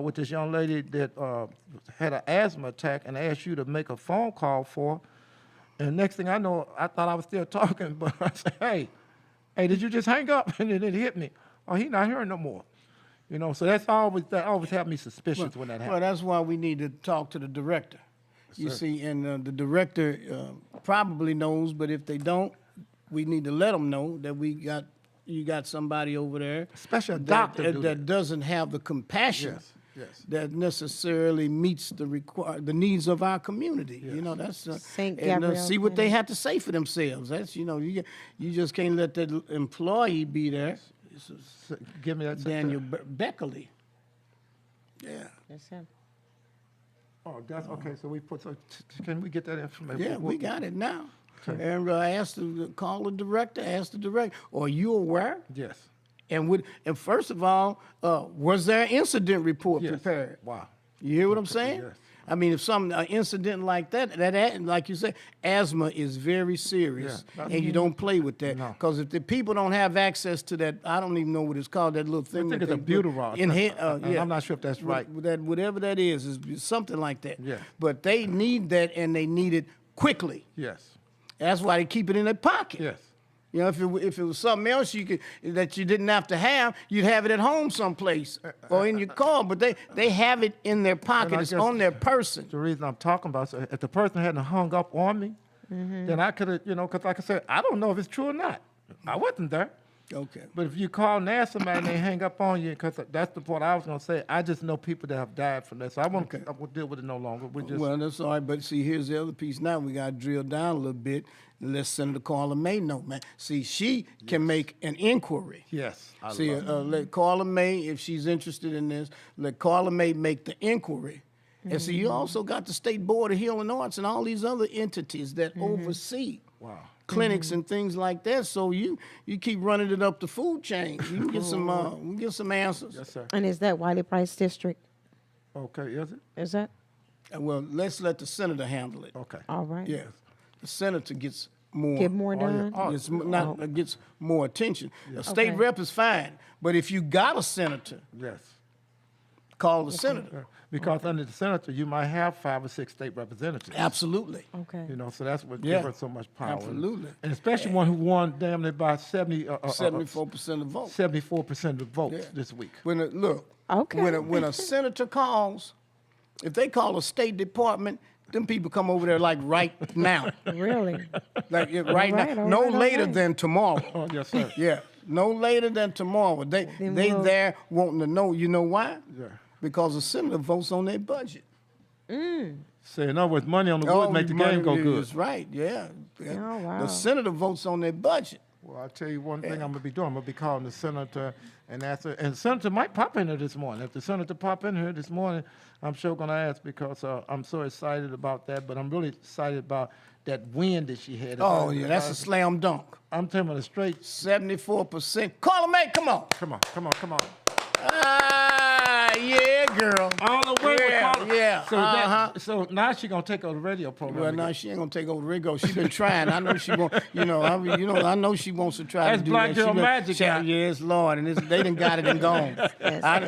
with this young lady that had an asthma attack and asked you to make a phone call for? And next thing I know, I thought I was still talking, but I said, hey, did you just hang up? And then it hit me. Oh, he's not hearing no more. You know, so that always had me suspicious when that Well, happened. that's why we need to talk to the director. You see, and the director probably knows, but if they don't, we need to let them know that you got somebody over there, Especially a doctor do that doesn't have the compassion Yes. that necessarily meets the needs of our community. You know, that's Saint and Gabriel see what they Clinic. have to say for themselves. That's you just can't let that employee be there. So give me that. Daniel Beckley. Yeah. That's him. Oh, that's okay. So can we get that information? Yeah, we got it now. And I asked to call the director, ask the director, are you aware? Yes. And first of all, was there an incident report Yes. prepared? Wow. You hear what I'm saying? Yes. I mean, if some incident like that, like you say, asthma is very serious, Yeah, and you don't play with that. No. Because if the people don't have access to that, I don't even know what it's called, that little thing. I think that it's a they put butyrol. in And I'm not sure if that's right. Whatever that is something like that. Yeah. But they need that, and they need it quickly. Yes. That's why they keep it in their pocket. Yes. You know, if it was something else that you didn't have to have, you'd have it at home someplace or in your car. But they have it in their pocket. I It's guess on their person. The reason I'm talking about, so if the person hadn't hung up on me, then I could have, you know, because like I said, I don't know if it's true or not. I wasn't there. Okay. But if you call and ask somebody and they hang up on you, because that's the point I was going to say, I just know people that have died from this. So I won't deal with it no longer. Well, that's all right. But see, here's the other piece now. We got to drill down a little bit and let Senator Carla May know, man. See, she can make an inquiry. Yes. Let Carla May, if she's interested in this, let Carla May make the inquiry. And see, you also got the State Board of Healing Arts and all these other entities that oversee clinics and things like that. So you keep running it up the food chain. You can get some answers. Yes, sir. And is that Wiley Price District? Okay, is it? Is that? Well, let's let the senator handle it. Okay. All right. Yeah, the senator gets more. Get more done? Gets more attention. A state rep is fine, but if you got a senator, Yes. call the senator. Because under the senator, you might have 5 or 6 state representatives. Absolutely. Okay. You know, so that's what Yeah. gives her so much power. Absolutely. And especially one who won damn near by 74% of votes. 74% of the votes Yeah. this week. Look. Okay. When a senator calls, if they call a State Department, them people come over there like right now. Really? Like right All right, now. all No right, all later right. than tomorrow. Oh, yes, sir. Yeah. No later than tomorrow. They we'll- there wanting to know. You know why? Yeah. Because the senator votes on their budget. Say, in other words, money on the wood make the game go good. That's right. Yeah. Oh, wow. The senator votes on their budget. Well, I'll tell you one thing I'm going to be doing. I'm going to be calling the senator and ask her. And the senator might pop in here this morning. If the senator pop in here this morning, I'm sure going to ask because I'm so excited about that. But I'm really excited about that win that she had. Oh, yeah. That's a slam dunk. I'm telling you, the straight. 74%. Carla May, come on. Come on. Yeah, girl. All the way Yeah, with Carla. yeah. So now she's going to take over the radio program. Well, again. no, she ain't gonna take over the radio. She's been trying. I know she won't. I know she wants to try That's to do Black that. Girl She been- Magic, she- guy. Yes, Lord, and they done got it and gone. Yes. I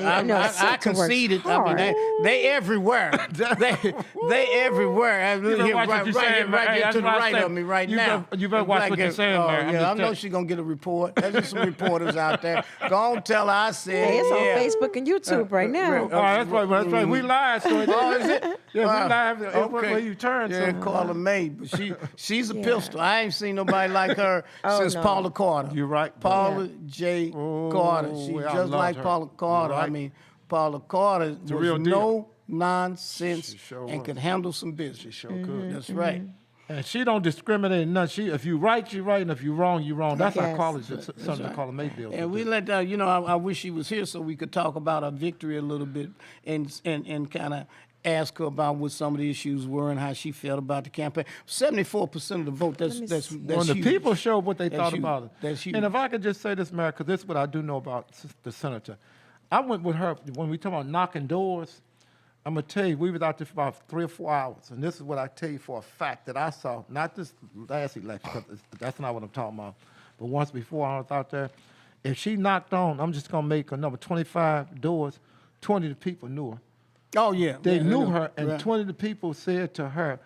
Senator works conceded. I mean, they everywhere. they everywhere. better watch what you're saying, man. Hey, here that's to the what I right say. of me right You now. better- you better watch what you're saying, oh, man. I'm Yeah, just I know telling- she's gonna get a report. There's just some reporters out there. Go on, tell her I said. Hey, it's yeah. on Facebook and YouTube right now. Oh, that's right. That's right. We live. So Oh, is it? Yeah, we live. Okay. Where you turn. Yeah, so. Carla May, but she's a Yeah. pistol. I ain't seen nobody like her Oh, since no. Paula Carter. You're right. Paula J. Carter. She's I just loved like her. Paula Carter. You're I right. mean, Paula Carter was real deal. no nonsense She sure and was. could handle some business. She sure could. That's right. And she don't discriminate in nothing. If you right, you right, and if you wrong, you wrong. That's how Yes. college, Senator Carla May deals And with we it. let I wish she was here so we could talk about her victory a little bit and kind of ask her about what some of the issues were and how she felt about the campaign. 74% of the vote. That's When the huge. people showed what they That's thought huge. about it. That's huge. And if I could just say this, Mary, because this is what I do know about the senator. I went with her when we talk about knocking doors. I'm going to tell you, we was out there for about 3 or 4 hours. And this is what I tell you for a fact that I saw, not this last election, because that's not what I'm talking about. But once before I was out there, if she knocked on, I'm just going to make another 25 doors, 20 of the people knew her. Oh, yeah. They Yeah, knew yeah, her, and right. 20 of the people said to her,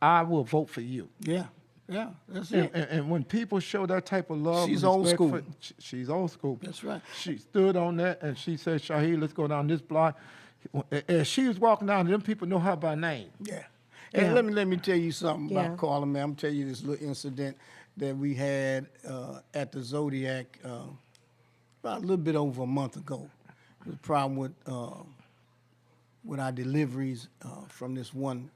I will vote for you. Yeah, that's And, it. and when people show that type of love, She's and old respect school. she's old school. That's right. She stood on that and she said, "Shaheed, let's go down this block." As she was walking down, them people know her by name. Yeah. And Yeah. let me tell you something Yeah. about Carla, man. I'm tell you this little incident that we had at the Zodiac about a little bit over a month ago. There was a problem with our deliveries from this one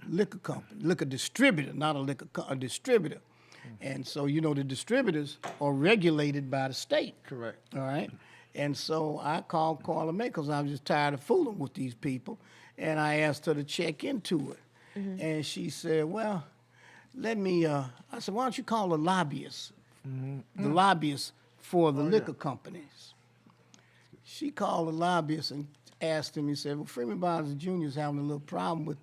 liquor company, liquor distributor, not a a distributor. And so, the distributors are regulated by the state. Correct. All right. And so I called Carla May because I was just tired of fooling with these people. And I asked her to check into it. And she said, well, let me, I said, why don't you call the lobbyists, the lobbyists for the liquor companies? She called the lobbyists, and asked him, he said, well, Freeman Bosley Jr. is having a little problem with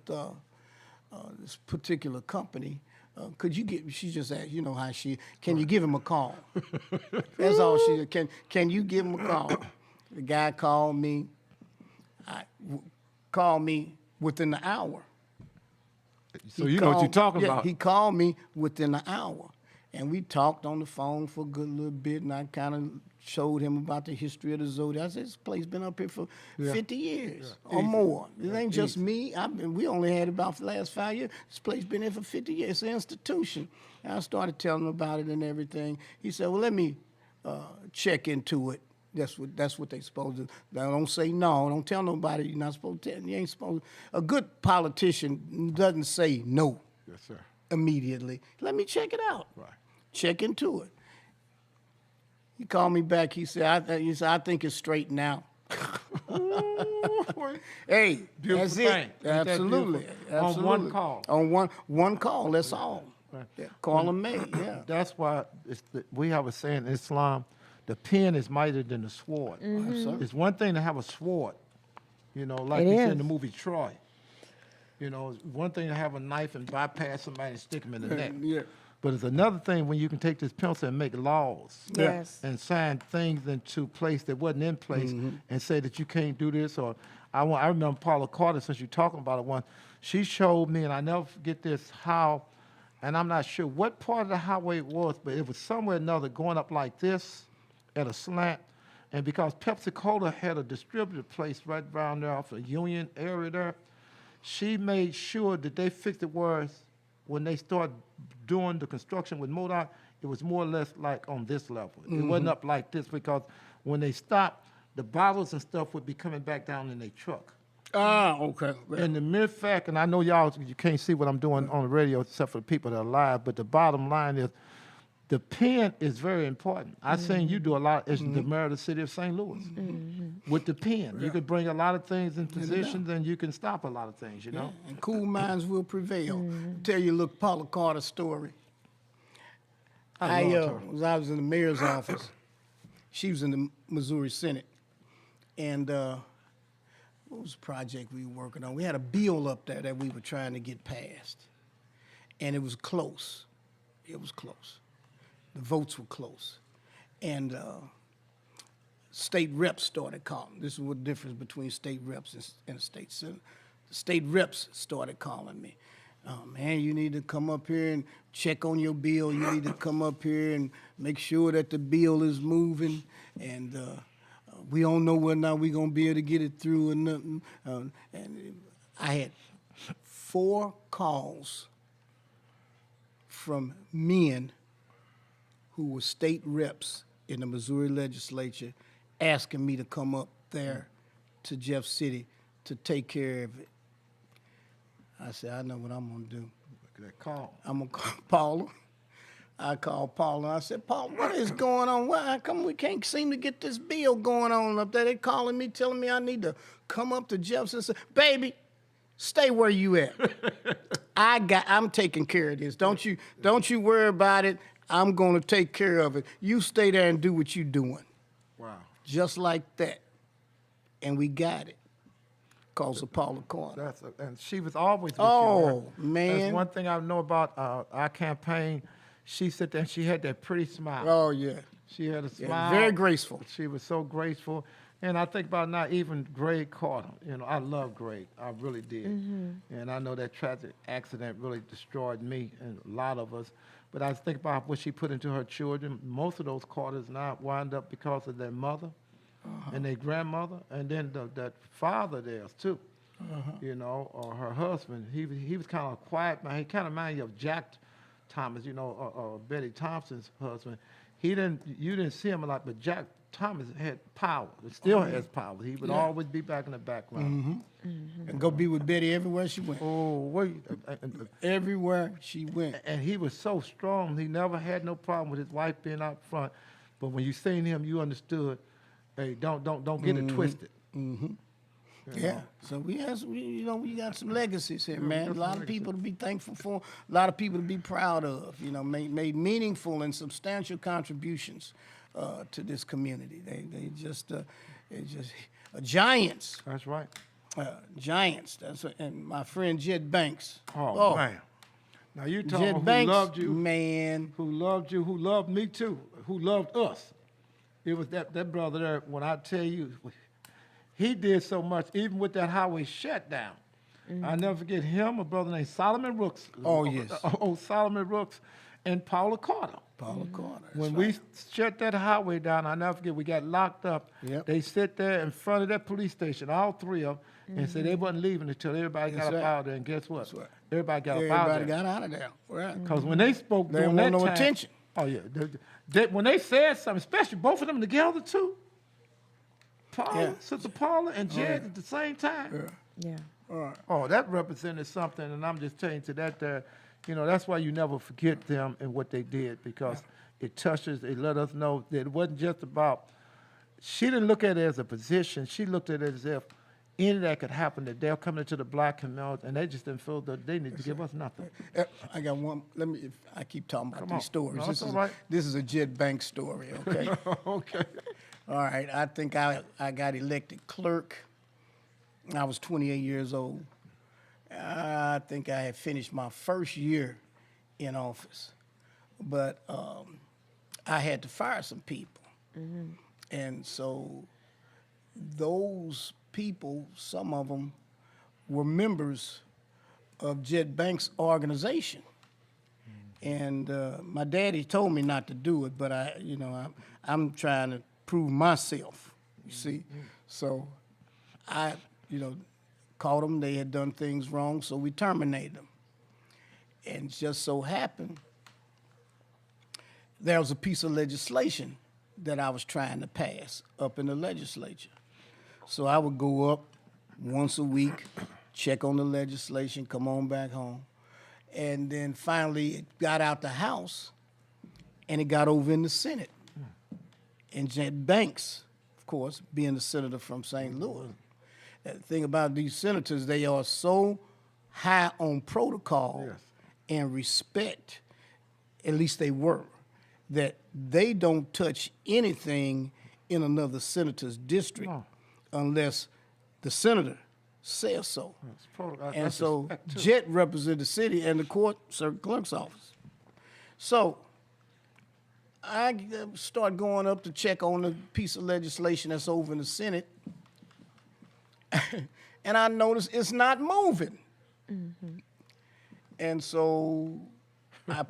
this particular company. Could you get, she just asked, you know how she, can you give him a call? That's all she said. Can you give him a call? The guy called me, called me within the hour. So you know what you're talking about. He called me within an hour, and we talked on the phone for a good little bit, and I kind of showed him about the history of the Zodiac. I said, this place been up here for 50 years or more. It ain't just me. We only had about the last 5 years. This place been here for 50 years. It's an institution. And I started telling him about it and everything. He said, well, let me check into it. That's what they supposed to. Now, don't say no. Don't tell nobody you're not supposed to tell. You ain't supposed. A good politician doesn't say no. Yes, sir. Immediately. Let me check it out. Right. Check into it. He called me back. He said, I think it's straight now. Hey, Beautiful that's thing. it. Ain't that Absolutely. beautiful? Absolutely. On one call. On one call. That's all. Right. Yeah. Call him made. Yeah. That's why we have a saying in Islam, the pen is mightier than the sword. Absolutely. It's one thing to have a sword, you know, like It you said in is. the movie Troy. You know, it's one thing to have a knife and bypass somebody and stick them in the neck. Yeah. But it's another thing when you can take this pencil and make laws Yes. and sign things into place that wasn't in place and say that you can't do this. Or I remember Paula Carter, since you're talking about it once, she showed me, and I never forget this, how, and I'm not sure what part of the highway it was, but it was somewhere or another going up like this at a slant. And because Pepsi-Cola had a distributor place right around there off the Union area there, she made sure that they fixed it where when they started doing the construction with MoDOT, it was more or less like on this level. It wasn't up like this because when they stopped, the bottles and stuff would be coming back down in their truck. Ah, okay. And the mere fact, and I know you can't see what I'm doing on the radio except for the people that are live, but the bottom line is the pen is very important. I seen you do a lot as the mayor of the city of St. Louis. With the pen, you could bring a lot of things in positions and you can stop a lot of things, you know? And cool minds will prevail. Tell you a little Paula Carter story. I was in the mayor's office. She was in the Missouri Senate. And what was the project we were working on? We had a bill up there that we were trying to get passed. And it was close. It was close. The votes were close. And state reps started calling. This is what the difference between state reps and a state senator. The state reps started calling me. Man, you need to come up here and check on your bill. You need to come up here and make sure that the bill is moving. And we don't know whether or not we're going to be able to get it through or nothing. And I had 4 calls from men who were state reps in the Missouri legislature asking me to come up there to Jeff City to take care of it. I said, I know what I'm going to do. Look at that call. I'm going to call Paula. I called Paula. I said, Paula, what is going on? Why how come we can't seem to get this bill going on up there? They calling me, telling me I need to come up to Jefferson. Say, baby, stay where you at. I'm taking care of this. Don't you worry about it. I'm going to take care of it. You stay there and do what you're doing. Wow. Just like that. And we got it. Calls of Paula Carter. And she was always with you. Oh, There. man. That's one thing I know about our campaign. She sat there and she had that pretty smile. Oh, yeah. She had a Yeah, smile. very graceful. She was so graceful. And I think about now, even Greg Carter. You know, I love Greg. I really did. And I know that tragic accident really destroyed me and a lot of us. But I think about what she put into her children. Most of those Carters now wind up because of their mother and their grandmother, and then that father theirs too. You know, or her husband. He was kind of a quiet man. He kind of reminded you of Jack Thomas, you know, or Betty Thompson's husband. You didn't see him a lot, but Jack Thomas had power. He still has power. He would always be back in the background. And go be with Betty everywhere she went. Oh, wait. Everywhere she went. And he was so strong. He never had no problem with his wife being out front. But when you seen him, you understood. Hey, don't get it twisted. Yeah. So we got some legacies here, man. got A lot some of people to be thankful for. A lot of people to be proud of. You know, made meaningful and substantial contributions to this community. They just Giants. That's right. Giants. And my friend Jed Banks. Oh, man. Now you talking Jed about Banks, who loved you, man. who loved you, who loved me too, who loved us. It was that brother there. When I tell you, he did so much, even with that highway shutdown. I never forget him, a brother named Solomon Rooks. Oh, yes. Oh, Solomon Rooks and Paula Carter. Paula Carter. When we shut that highway down, I never forget, we got locked up. Yep. They sit there in front of that police station, all three of them, and said they wasn't leaving until everybody got up out of there. And guess what? Everybody got up out of there. Everybody got out of there. Right. Because when they spoke They during didn't that want no time, attention. Oh, yeah. When they said something, especially both of them together, too, Sister Paula and Jed at the same time. Yeah. Oh, that represented something, and I'm just telling you to that there, that's why you never forget them and what they did, because it touches, it let us know that it wasn't just about, she didn't look at it as a position, she looked at it as if any that could happen, that they're coming into the black community, and they just didn't feel that they need to give us nothing. I got one. If I keep talking about on. these stories. No, this it's is all right. this is a Jed Banks story, okay? Okay. All right. I think I got elected clerk. I was 28 years old. I think I had finished my first year in office, but I had to fire some people, and so those people, some of them, were members of Jed Banks' organization. And my daddy told me not to do it, but I'm trying to prove myself, you see. So I, caught them. They had done things wrong, so we terminated them. And just so happened, there was a piece of legislation that I was trying to pass up in the legislature. So I would go up once a week, check on the legislation, come on back home. And then finally it got out the House and it got over in the Senate. And Jed Banks, of course, being the senator from St. Louis. The thing about these senators, they are so high on protocol and respect, at least they were, that they don't touch anything in another senator's district unless the senator says so. And so Jet represented the city and the court circuit clerk's office. So I start going up to check on the piece of legislation that's over in the Senate, and I notice it's not moving. And so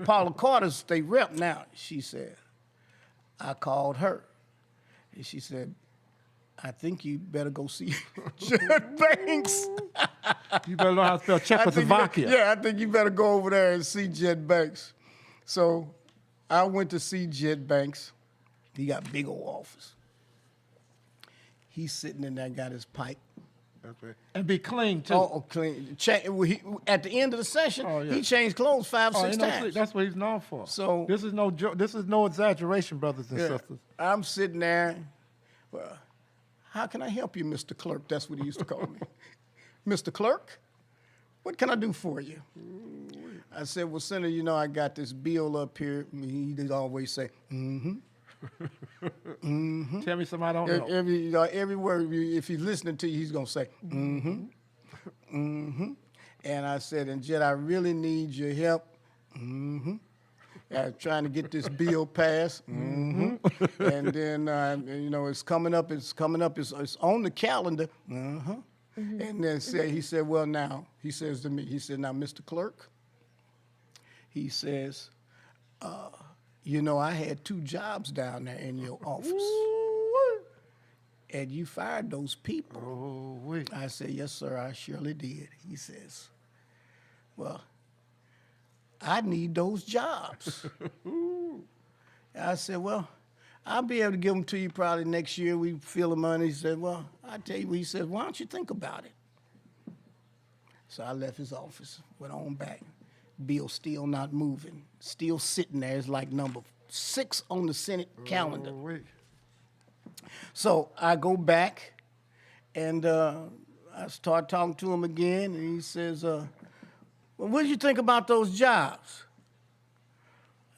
Paula Carter's state rep now, she said, I called her, and she said, I think you better go see Jed Banks. You better learn how to spell Czechoslovakia. I think you better go over there and see Jed Banks. So I went to see Jed Banks. He got a big old office. He's sitting in there, got his pipe. That's right. And be clean, too. Oh, clean. At the end of the session, he changed clothes 5-6 times. That's what he's known for. So this is no joke. This is no exaggeration, brothers and sisters. I'm sitting there. Well, how can I help you, Mr. Clerk? That's what he used to call me. Mr. Clerk, what can I do for you? I said, well, Senator, I got this bill up here. He did always say, mm-hmm. Mm-hmm. Tell me something I don't know. Every word, if he's listening to you, he's going to say, mm-hmm, mm-hmm. And I said, and Jed, I really need your help. Mm-hmm. Trying to get this bill passed. Mm-hmm. And then, it's coming up. It's on the calendar. Uh-huh. Mm-hmm. And then he said, well, now, he says to me, now, Mr. Clerk, he says, I had 2 jobs down there in your office. And you fired those people. Oh, wait. I said, yes, sir, I surely did. He says, well, I need those jobs. I said, well, I'll be able to give them to you probably next year. We fill the money. He said, well, I tell you what. He said, why don't you think about it? So I left his office, went on back. Bill still not moving, still sitting there. It's like number 6 on the Senate calendar. So I go back, and I start talking to him again, and he says, well, what did you think about those jobs?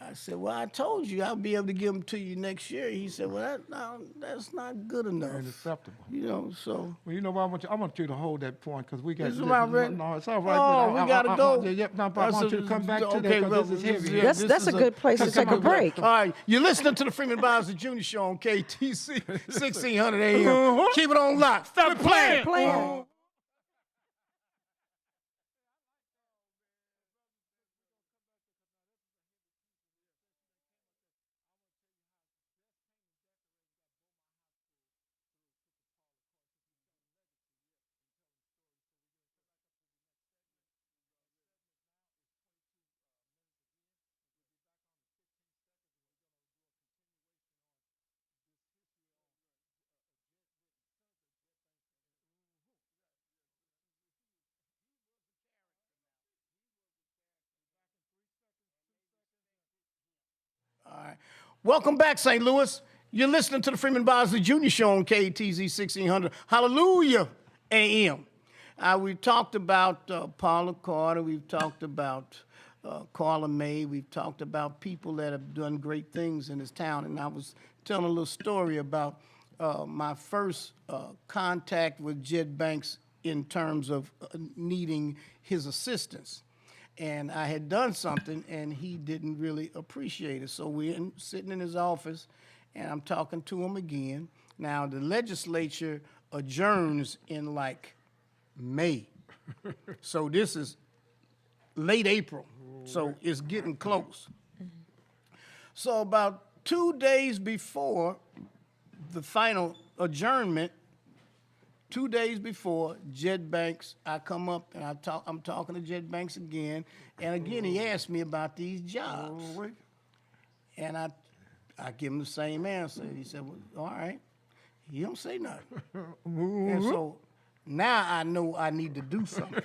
I said, well, I told you I'll be able to give them to you next year. He said, well, that's not good enough. Unacceptable. You know, so. Well, you know what? I want you to hold that point because we got. This is about ready? No, it's all right. Oh, we gotta go. Yep, no, I want you to come back to that because this is heavy. That's a good place to take a break. All right, you're listening to the Freeman Bosley Jr. Show on KTC 1600 AM. Keep it on lock. Stop playing. Playing. All right. Welcome back, St. Louis. You're listening to the Freeman Bosley Jr. Show on KTZ 1600. Hallelujah, AM. We've talked about Paula Carter. We've talked about Carla May. We've talked about people that have done great things in this town. And I was telling a little story about my first contact with Jed Banks in terms of needing his assistance. And I had done something, and he didn't really appreciate it. So we're sitting in his office, and I'm talking to him again. Now, the legislature adjourns in like May. So this is late April. So it's getting close. So about 2 days before the final adjournment, 2 days before, Jed Banks, I come up and I'm talking to Jed Banks again, and again he asked me about these jobs. And I give him the same answer. He said, well, all right. He don't say nothing. And so now I know I need to do something.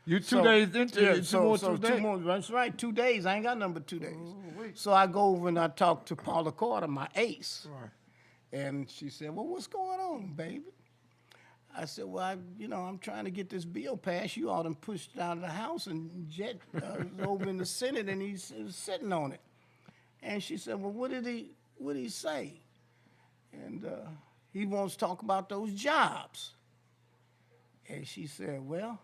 You 2 days into it, two more, that's right, 2 days. I ain't got nothing but 2 days. So I go over and I talk to Paula Carter, my ace. Right. And she said, well, what's going on, baby? I said, well, I'm trying to get this bill passed. You all done pushed it out of the House, and Jet is over in the Senate, and he's sitting on it. And she said, well, what did he say? And he wants to talk about those jobs. And she said, well,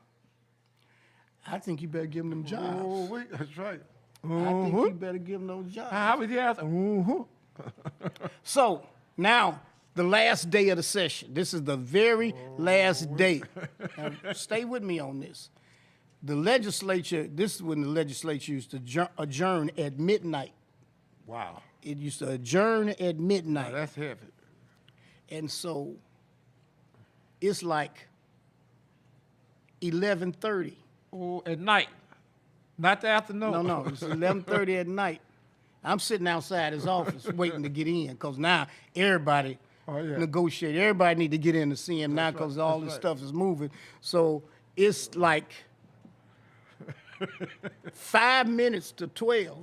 I think you better give him them jobs. Oh, wait, that's right. I think you better give him those jobs. How was he asking? So now, the last day of the session. This is the very last day. Now, stay with me on this. The legislature, this is when the legislature used to adjourn at midnight. Wow. It used to adjourn at midnight. Now, that's heavy. And so it's like 11:30. Oh, at night, not the afternoon. No, it's 11:30 at night. I'm sitting outside his office waiting to get in because now everybody negotiate. Everybody need to get in to see him now because all this stuff is moving. So it's like 5 minutes to 12.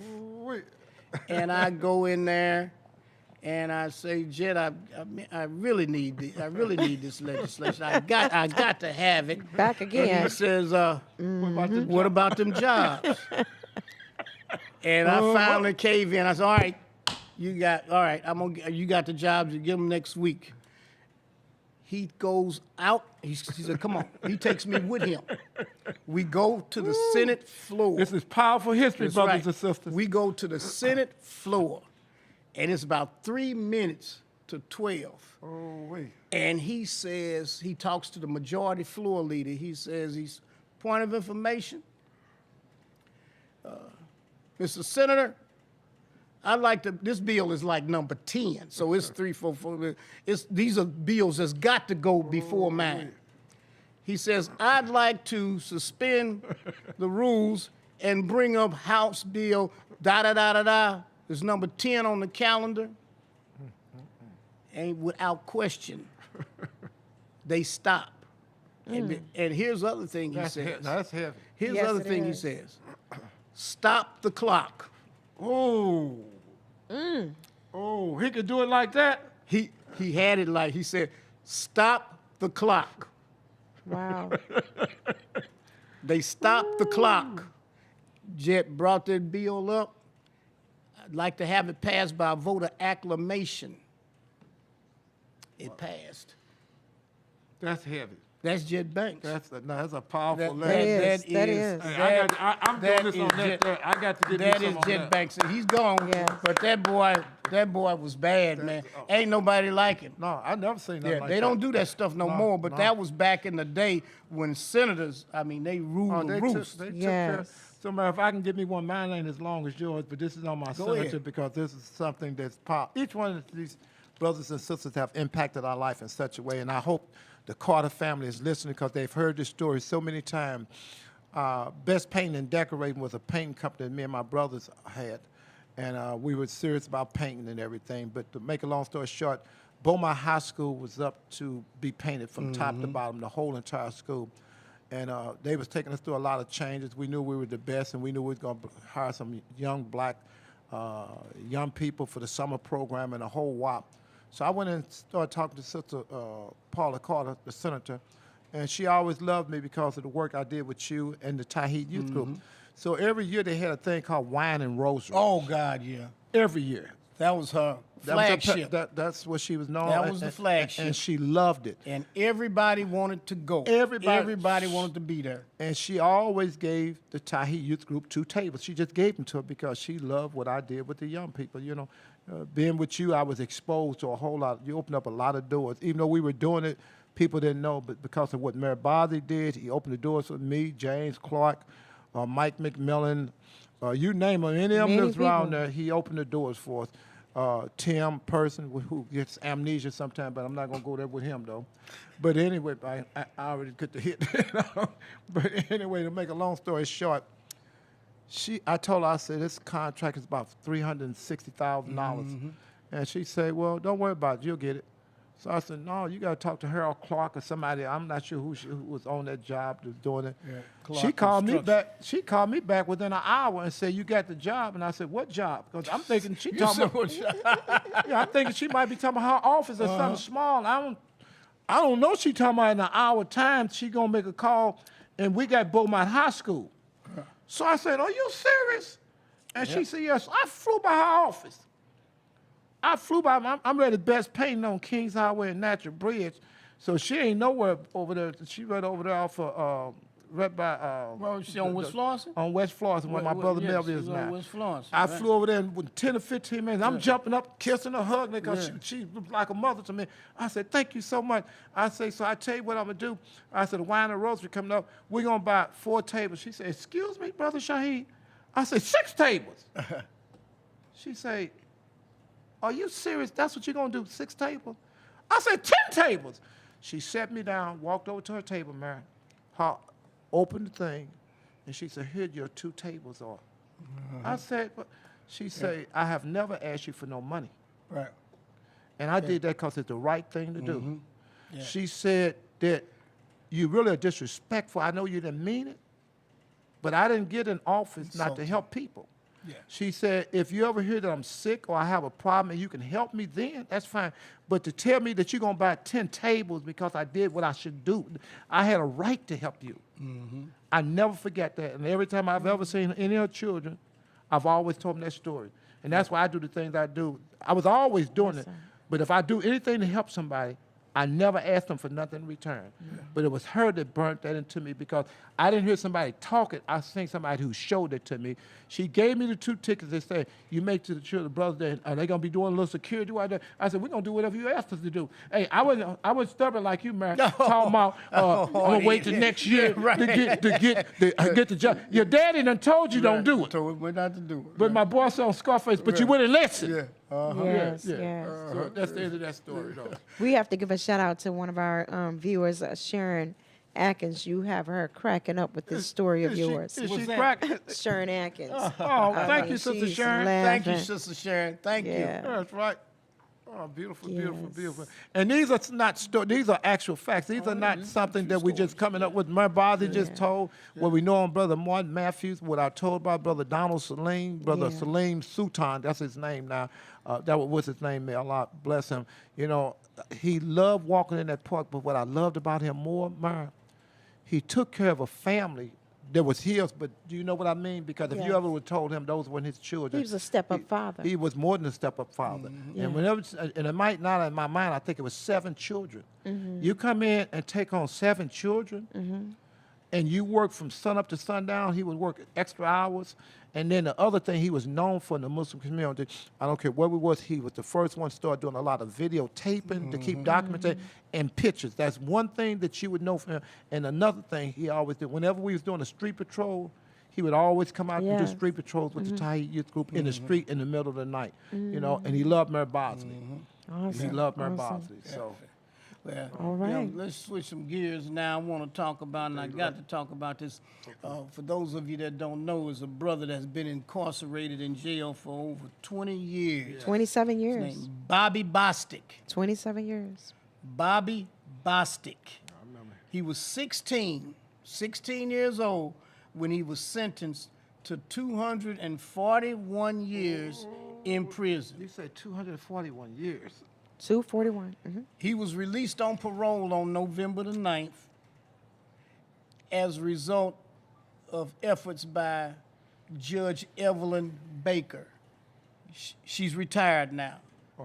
And I go in there and I say, Jed, I really need this legislation. I got to have it. Back again. And he says, what about them jobs? And I finally cave in. I said, all right, you got the jobs. You give them next week. He goes out. He said, come on. He takes me with him. We go to the Senate floor. This is powerful history, That's brothers right. and sisters. We go to the Senate floor, and it's about 3 minutes to 12. Oh, wait. And he talks to the majority floor leader. He says, point of information, Mr. Senator, this bill is like number 10, so it's 3, 4, 4. These are bills that's got to go before mine. He says, I'd like to suspend the rules and bring up House Bill da-da-da-da-da. It's number 10 on the calendar. And without question, they stop. And here's the other thing he says. That's heavy. Here's Yes, the other it thing he is. says. Stop the clock. Oh. Oh, he could do it like that? He had it like, he said, stop the clock. Wow. They stopped the clock. Jet brought that bill up, I'd like to have it passed by voter acclamation. It passed. That's heavy. That's Jet Banks. That's a powerful That letter. That is. Hey, I'm doing this on Jet- that. I got to get That me is some on Jet that. Banks. And he's gone. Yes. But that boy was bad, man. Ain't nobody like him. No, I never seen nothing Yeah, like they that. don't do that stuff no more. But no. that was back in the day when senators, I mean, they ruled Oh, the they roost. took care. Yes. So, man, if I can get me one, mine ain't as long as yours, but this is on my signature ahead. because this is something that's powerful. Each one of these brothers and sisters have impacted our life in such a way, and I hope the Carter family is listening because they've heard this story so many times. Best Painting and Decorating was a painting company that me and my brothers had, and we were serious about painting and everything. But to make a long story short, Beaumont High School was up to be painted from top to bottom, the whole entire school. And they was taking us through a lot of changes. We knew we were the best, and we knew we were going to hire some young black young people for the summer program and a whole whop. So I went and started talking to Sister Paula Carter, the senator, and she always loved me because of the work I did with you and the Tahiti Youth Group. So every year they had a thing called Wine and Rosary. Oh, God, yeah. Every year. That was her That was her flagship. that's what she was known. That was the flagship. And she loved it. And everybody wanted to go. Everybody wanted to be there. And she always gave the Tahiti Youth Group 2 tables. She just gave them to her because she loved what I did with the young people. You know, being with you, I was exposed to a whole lot. You opened up a lot of doors. Even though we were doing it, people didn't know. But because of what Mary Bosley did, he opened the doors for me, James Clark, Mike McMillan, you name them. Any of them Many that's around people. there, he opened the doors for us. Tim Person, who gets amnesia sometimes, but I'm not going to go there with him, though. But anyway, I already got the hit. But anyway, to make a long story short, I told her, I said, this contract is about $360,000. And she said, well, don't worry about it. You'll get it. So I said, no, you got to talk to Harold Clark or somebody. I'm not sure who was on that job that was doing it. Yeah, She Clark called me Construction. back. She called me back within an hour and said, you got the job. And I said, what job? Because I'm thinking she talking about, yeah, I'm thinking she might be talking about her office or something small. I don't know. She talking about in an hour time she gonna make a call, and we got Beaumont High School. So I said, are you serious? And she said, yes. I flew by her office. I'm ready Best Painting on Kings Highway and Natural Bridge. So she ain't nowhere over there. She right over there off of, right by... Well, she on West Florissant? On West Florissant, where my brother yes, Melvin is she's on now. West Florissant, I right. flew over there in with 10 or 15 minutes. I'm jumping up, kissing her, hugging her, because she looked like a mother to me. I said, thank you so much. I say, so I tell you what I'm going to do. I said, the Wine and Rosary coming up. We're going to buy 4 tables. She said, excuse me, Brother Shaheed. I said, 6 tables. She said, are you serious? That's what you're going to do, 6 tables? I said, 10 tables. She sat me down, walked over to her table, man, opened the thing, and she said, here your 2 tables are. I said, but she said, I have never asked you for no money. Right. And I did that because it's the right thing to do. Yeah. She said that you really are disrespectful. I know you didn't mean it, but I didn't get in office not to Insulting. help people. Yeah. She said, if you ever hear that I'm sick or I have a problem and you can help me then, that's fine. But to tell me that you're going to buy 10 tables because I did what I should do, I had a right to help you. I never forget that. And every time I've ever seen any of her children, I've always told them that story. And that's why I do the things I do. I was always doing it. But if I do anything to help somebody, I never asked them for nothing in return. But it was her that burnt that into me because I didn't hear somebody talk it. I seen somebody who showed it to me. She gave me the 2 tickets. They said, you make to the children, brothers, there, are they going to be doing a little security right there? I said, we're going to do whatever you asked us to do. Hey, I wasn't stubborn like you, man. Talking about, I'm going to wait till next year to get the job. Your daddy done told you don't do it. Told me not to do it. But my boy said on Scarface, but you wouldn't listen. Yeah. Yes, Yeah. yes. So that's the end of that story, though. We have to give a shout out to one of our viewers, Sharon Atkins. You have her cracking up with this story of yours. Is she that? cracking? Sharon Atkins. Oh, thank you, Sister she's Sharon. Thank you, laughing. Sister Sharon. Thank Yeah. That's right. Oh, beautiful, beautiful, Yes. beautiful. And these are not these are actual facts. These are not something that we just coming up with. My brother just told what we know on Brother Martin Matthews, what I told by Brother Donald Salim, Brother Yeah. Salim Sultan, that's his name now. That was his name, may Allah bless him. You know, he loved walking in that park, but what I loved about him more, Myron, he took care of a family there was his, but do you know what I mean? Because if you Yes. ever would told him those weren't his children. He was a step-up father. He was more than a step-up father. Yeah. And whenever, and it might not in my mind, I think it was 7 children. You come in and take on 7 children, and you work from sun up to sundown. He would work extra hours. And then the other thing he was known for in the Muslim community, I don't care where we was, he was the first one to start doing a lot of videotaping to keep documentation and pictures. That's one thing that you would know from him. And another thing he always did, whenever we was doing a street patrol, he would always come out and Yeah. do street patrols with the Tahir Youth Group in the street in the middle of the night, you know, and he loved Mary Bosley. Awesome. He loved Mary Awesome. Bosley, so. Well, All you know, right. let's switch some gears now. I want to talk about, and I got to talk about this. For those of you that don't know, is a brother that's been incarcerated in jail for over 20 years. 27 His years. name Bobby Bostic. 27 years. Bobby Bostic. He was 16 years old when he was sentenced to 241 years in prison. You said 241 years. 241. He was released on parole on November the 9th as a result of efforts by Judge Evelyn Baker. She's retired now,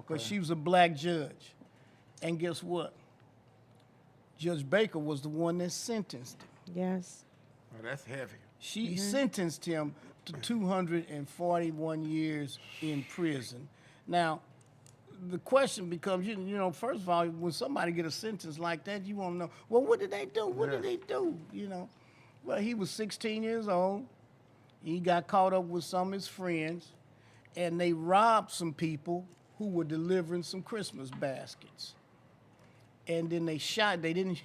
but she was a black judge. And guess what? Judge Baker was the one that sentenced him. Yes. Oh, that's heavy. She sentenced him to 241 years in prison. Now, the question becomes, you know, first of all, when somebody get a sentence like that, you want to know, well, what did they do? What did they do? You know, well, he was 16 years old. He got caught up with some of his friends, and they robbed some people who were delivering some Christmas baskets. And then they didn't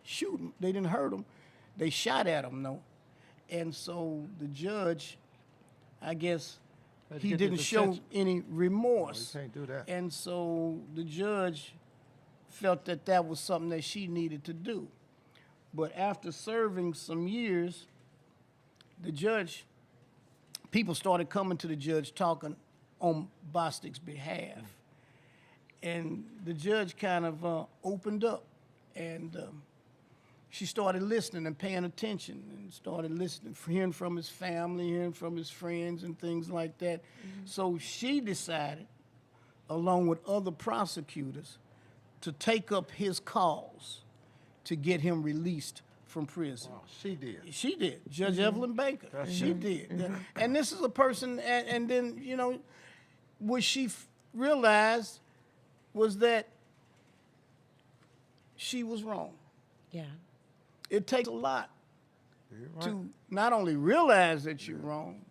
shoot him, they didn't hurt him, they shot at him, though. And so the judge, I guess, he get didn't his show attention. any remorse. No, you can't do that. And so the judge felt that that was something that she needed to do. But after serving some years, the judge, people started coming to the judge talking on Bostic's behalf. And the judge kind of opened up, and she started listening and paying attention, and started listening, hearing from his family, hearing from his friends and things like that. So she decided, along with other prosecutors, to take up his cause to get him released from prison. Oh, she did. She did. Judge Evelyn Baker. She did. Yeah. And this is a person, and then, you know, what she realized was that she was wrong. Yeah. It takes a lot You're right. to not only realize that you're wrong,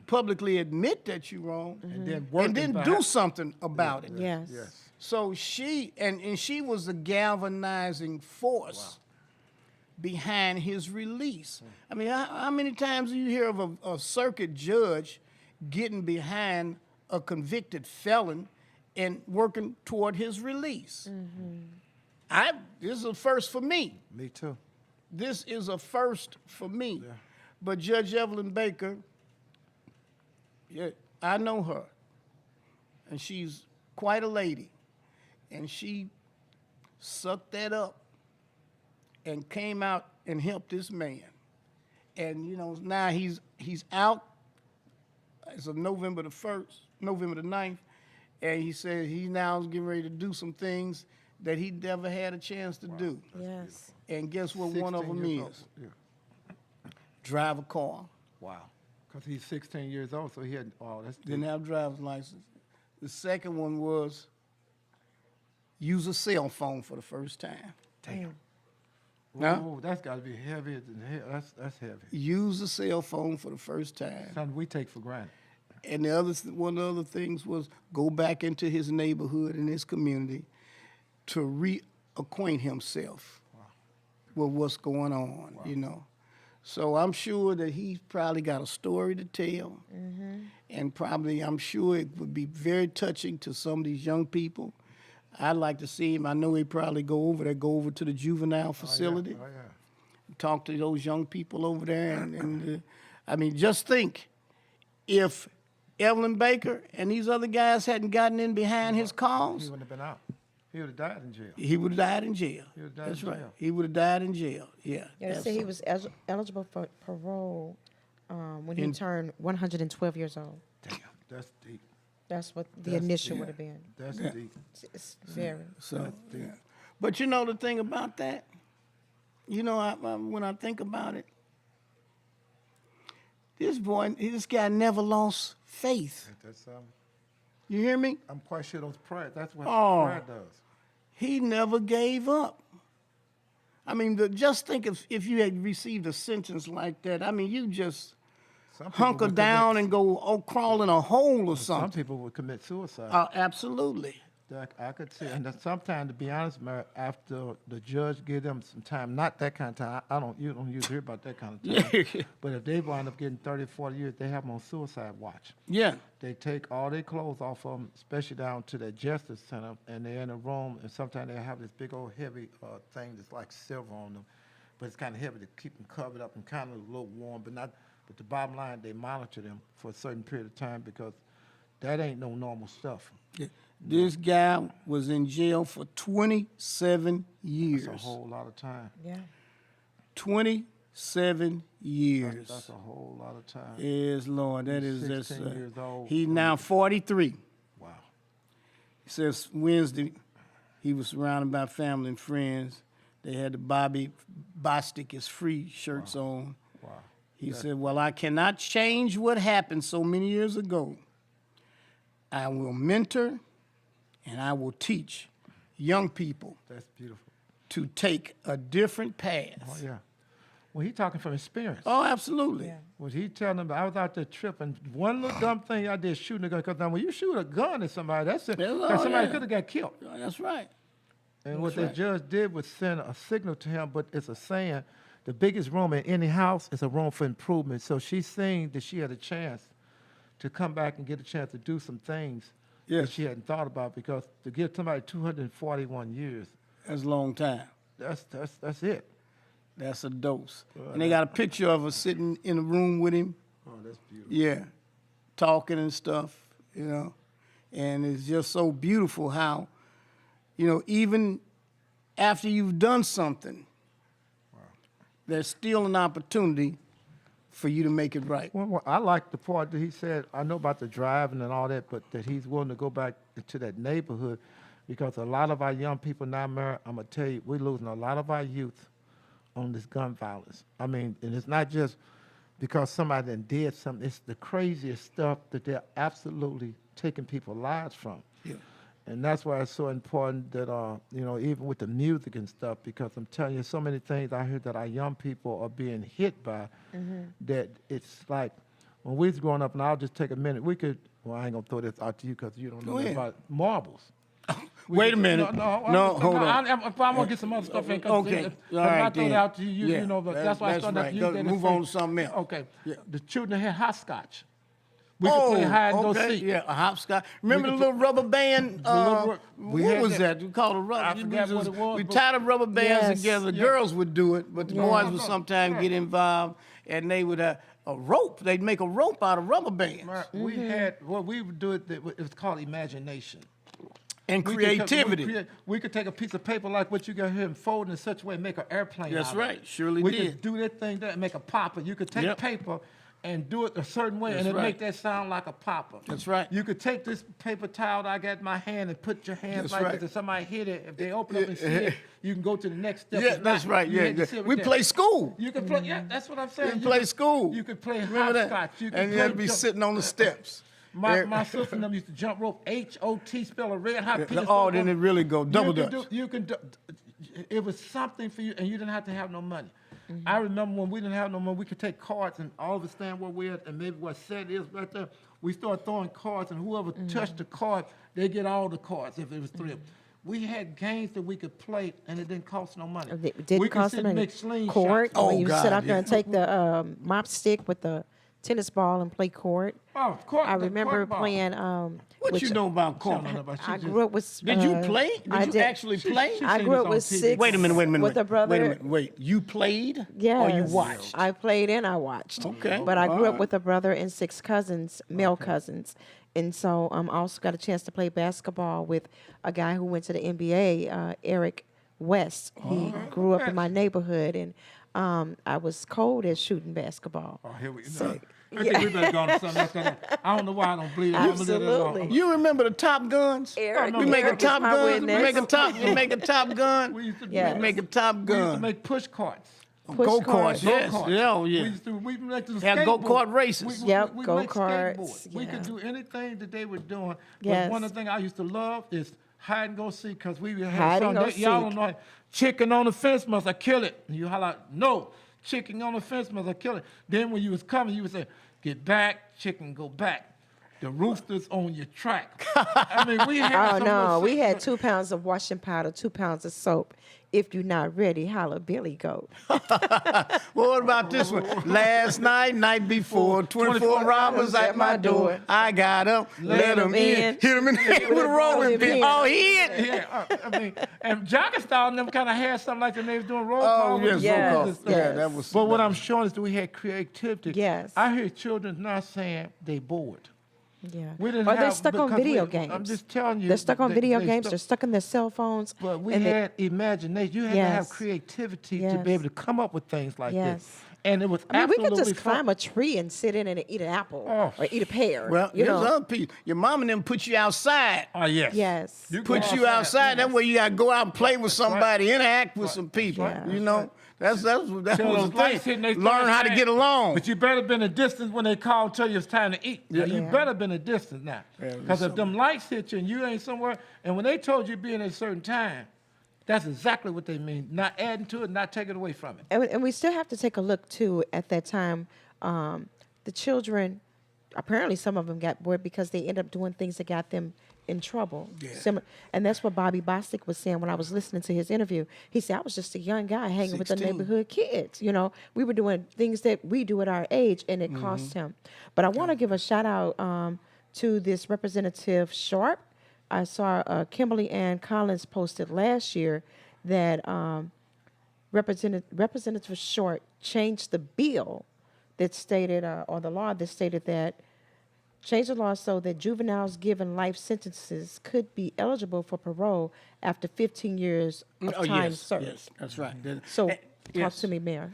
publicly admit that you're wrong, And then and then do something about it. Yes. Yes. So she, and she was the galvanizing force behind his release. I mean, how many times do you hear of a circuit judge getting behind a convicted felon and working toward his release? This is a first for me. Me too. This is a first for me. But Judge Evelyn Baker, yeah, I know her, and she's quite a lady, and she sucked that up and came out and helped this man. And, you know, now he's out as of November the 9th, and he said he now is getting ready to do some things that he never had a chance to do. Yes. And guess what one of 16 them years is? old. Yeah. Drive a car. Wow. Because he's 16 years old, so he had, oh, that's Didn't have a driver's license. The second one was use a cell phone for the first time. Damn. Huh? Oh, that's got to be heavier than hell. That's heavy. Use a cell phone for the first time. Something we take for granted. And one of the other things was go back into his neighborhood and his community to reacquaint himself with what's going on, you know. So I'm sure that he's probably got a story to tell. And probably, I'm sure it would be very touching to some of these young people. I'd like to see him. I know he'd probably go over to the juvenile facility, Oh, yeah. talk to those young people over there. And I mean, just think, if Evelyn Baker and these other guys hadn't gotten in behind his He cause, wouldn't have been out. He would have died in jail. He would have died in jail. He would've died That's in right. jail. He would have died in jail. Yeah. Yeah, they say he was eligible for parole when he In- turned 112 years old. Damn, that's deep. That's what the That's initial deep. would have been. That's deep. It's very. So, yeah. But you know the thing about that? You know, when I think about it, this guy never lost faith. That's You hear me? I'm quite sure those prayer. That's what Oh. prayer does. He never gave up. I mean, just think if you had received a sentence like that. I mean, you just Some people hunker would down commit- and go crawl in a hole or Some something. people would commit suicide. Absolutely. I could see, and sometimes, to be honest, Mary, after the judge give them some time, not that kind of time. You don't usually hear about that kind of time. But if they wind up getting 30, 40 years, they have them on suicide watch. Yeah. They take all their clothes off of them, especially down to the justice center, and they're in a room, and sometimes they have this big old heavy thing that's like silver on them, but it's kind of heavy to keep them covered up and kind of a little warm, but not. But the bottom line, they monitor them for a certain period of time because that ain't no normal stuff. This guy was in jail for 27 years. That's a whole lot of time. Yeah. 27 years. That's a whole lot of time. Yes, Lord. That He's is just. 16 years old. He's now 43. Wow. He says Wednesday he was surrounded by family and friends. They had the Bobby Bostic is free shirts on. Wow. He said, well, I cannot change what happened so many years ago. I will mentor and I will teach young people That's beautiful. to take a different path. Oh, yeah. Well, he talking from experience. Oh, absolutely. Yeah. Was he telling them, I was out there tripping. One little dumb thing I did, shooting a gun. Because now when you shoot a gun at somebody, that's it. Yeah, Because somebody yeah. could have got killed. That's right. And what That's the judge did was send a signal to him, but it's a saying, the biggest room in any house is a room for improvement. So she's saying that she had a chance to come back and get a chance to do some things Yes. that she hadn't thought about, because to give somebody 241 years, That's a long time. that's it. That's a dose. And they got a picture of her sitting in a room with him. Oh, that's beautiful. Yeah, talking and stuff, you know. And it's just so beautiful how, you know, even after you've done something, there's still an opportunity for you to make it right. Well, I like the part that he said, I know about the driving and all that, but that he's willing to go back into that neighborhood, because a lot of our young people now, Mary, I'm going to tell you, we're losing a lot of our youth on this gun violence. I mean, and it's not just because somebody done did something, it's the craziest stuff that they're absolutely taking people's lives from. Yeah. And that's why it's so important that, you know, even with the music and stuff, because I'm telling you, so many things I hear that our young people are being hit by, that it's like, when we was growing up, and I'll just take a minute, we could, well, I ain't gonna throw this out to you because you don't know Go ahead. about marbles. Wait a minute. No, hold on. I'm gonna get some other stuff in. 'cause Okay. if All I right, throw it then. out to you, Yeah. you know, but that's why I That's started right. to use Go- that. move on to something else. Okay. Yeah. The children had hopscotch. We could play hide and go seek. Yeah, a hopscotch. Remember the could little rubber band? We What had was that. that? We called it rubber. I forgot what it was, We but- tied the rubber bands Yes. together. Yeah. Girls would do it, but the boys would sometimes get involved, and they would have a rope. They'd make a rope out of rubber bands. Right. We had what we would do. It was called imagination. And We could come- creativity. we could take a piece of paper like what you got here and fold it in such a way and make an airplane. That's out of it. right. Surely we did. could do that thing there and make a popper. You could take Yep. paper and do it a certain way, That's and it right. make that sound like a popper. That's right. You could take this paper towel that I got in my hand and put your hands That's like right. this. If somebody hit it, if they open up and see it, you can go to the next step. Yeah, If that's not, right. you Yeah, had to yeah. sit We with play that. school. You could play. Yeah, that's what I'm saying. We You play could- school. You could play Remember that? hopscotch. You could And play you'd be jump- sitting on the steps. My sister and them used to jump rope, HOT, spell a red hot piece. Oh, then it really go double dutch. You can do, it was something for you, and you didn't have to have no money. I remember when we didn't have no money, we could take cards and all of us stand where we're at, and maybe what set is right there. We start throwing cards, and whoever touched the card, they get all the cards if it was 3 of them. We had games that we could play, and it didn't cost no money. It didn't we could cost sit them and any make slingshots. court. Oh, when you God, sit out there yeah. and take the mop stick with the tennis ball and play court. Oh, of course. I the remember court ball. playing. What which you know about She don't corn? know about- she I just- grew up with. Did you play? I Did you actually play? she I seen grew this up on with TV. 6. Wait a minute. With a brother. Wait a minute. Wait. You played? Yes. Or you watched? I played and I watched. Okay. But I grew All up right. with a brother and 6 cousins, male cousins. And so I also got a chance to play basketball with a guy who went to the NBA, Eric West. He grew up in my neighborhood, and I was cold at shooting basketball. Oh, here we go. So, I think we better go on to something else. I don't know why I don't believe it. Absolutely. You remember the Top Guns? Eric- We make a Eric is Top my Gun. We witness. make a Top. You make a Top Gun. We used to, Yes. Make a Top we used to Gun. make push carts. Push Go karts. carts. Yes. Go-karts. Yeah. Oh, yeah. We used to we make the Have skateboard. go-kart races. Yep, we make go-karts, skateboard. We yeah. could do anything that they were doing. Yes. But one of the things I used to love is hide and go seek, because we would have Hide and something. go Y'all don't seek. know. Chicken on the fence must I kill it. And you holler, no. Chicken on the fence must I kill it. Then when you was coming, you would say, get back, chicken, go back. The rooster's on your track. I mean, we had Oh some no, little we shit. had 2 pounds of washing powder, 2 pounds of soap. If you're not ready, holla Billy Goat. Well, what about this one? Last night before, 24 robbers at my door. I got up, let them in, hit them in the head with a rolling pin. Oh, he hit. Yeah, I mean, and Jockey Style and them kind of had something like that. They was doing roll Oh, call. with yes, the roll songs call. and Yeah, stuff. that was. But what I'm showing is that we had creativity. Yes. I hear children not saying they bored. Yeah. We didn't Or they're have- stuck on because video we- games. I'm just telling you. They're stuck on video they games. stuck- They're stuck in their cell phones. But we and they- had imagination. You had to have Yes. creativity to Yes. be able to come up with things like Yes. this. And it was I mean, we absolutely could just fun. climb a tree and sit in it and eat an apple Oh. or eat a pear. Well, you here's know. other piece. Your mom and them put you outside. Oh, yes. Yes. You Put go you outside. That way you got to go out and play with somebody, interact with some people. right. You know, that's Tell was those the lights thing. hitting they Learn how to stand. get along. But you better been a distance when they call and tell you it's time to eat. Now, you Yeah. better been a distance now. Because if them lights hit you and you ain't somewhere, and when they told you be in a certain time, that's exactly what they mean. Not adding to it, not taking away from it. And we still have to take a look too at that time. The children, apparently some of them got bored because they ended up doing things that got them in trouble. Yeah. And that's what Bobby Bostic was saying when I was listening to his interview. He said, I was just a young guy hanging with the 16. neighborhood kids. You know, we were doing things that we do at our age, and it Mm-hmm. cost him. But I want to give a shout out to this Representative Sharp. I saw Kimberly Ann Collins posted last year that Representative Short changed the bill that stated, or the law that stated that, changed the law so that juveniles given life sentences could be eligible for parole after 15 years of Oh, time yes, served. yes, that's right. So, Eh, talk yes. to me, Mayor.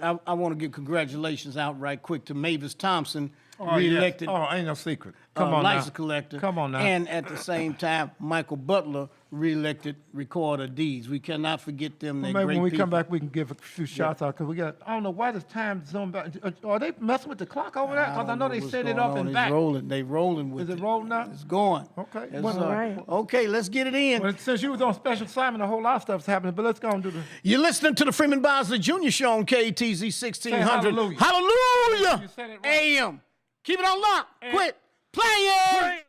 I want to give congratulations out right quick to Mavis Thompson, Oh, reelected yes. Oh, ain't no secret. Come on license now. collector. Come on now. And at the same time, Michael Butler, reelected recorder of deeds. We cannot forget them. They're Maybe great when we people. come back, we can give a few shots out because we got. I don't know why this time zone back. Are they messing with the clock over there? Because I know they what's set it going up on. and It's back. rolling. They rolling with Is it rolling now? It's going. Okay. Yes, Well, sir. all right. Okay, let's get it in. Well, since you was on special assignment, a whole lot of stuff's happening. But let's go and do the. You're listening to the Freeman Bosley Jr. Show on KTZ 1600. hallelujah. Hallelujah. You said it right. AM. Keep it on lock. Quit playing.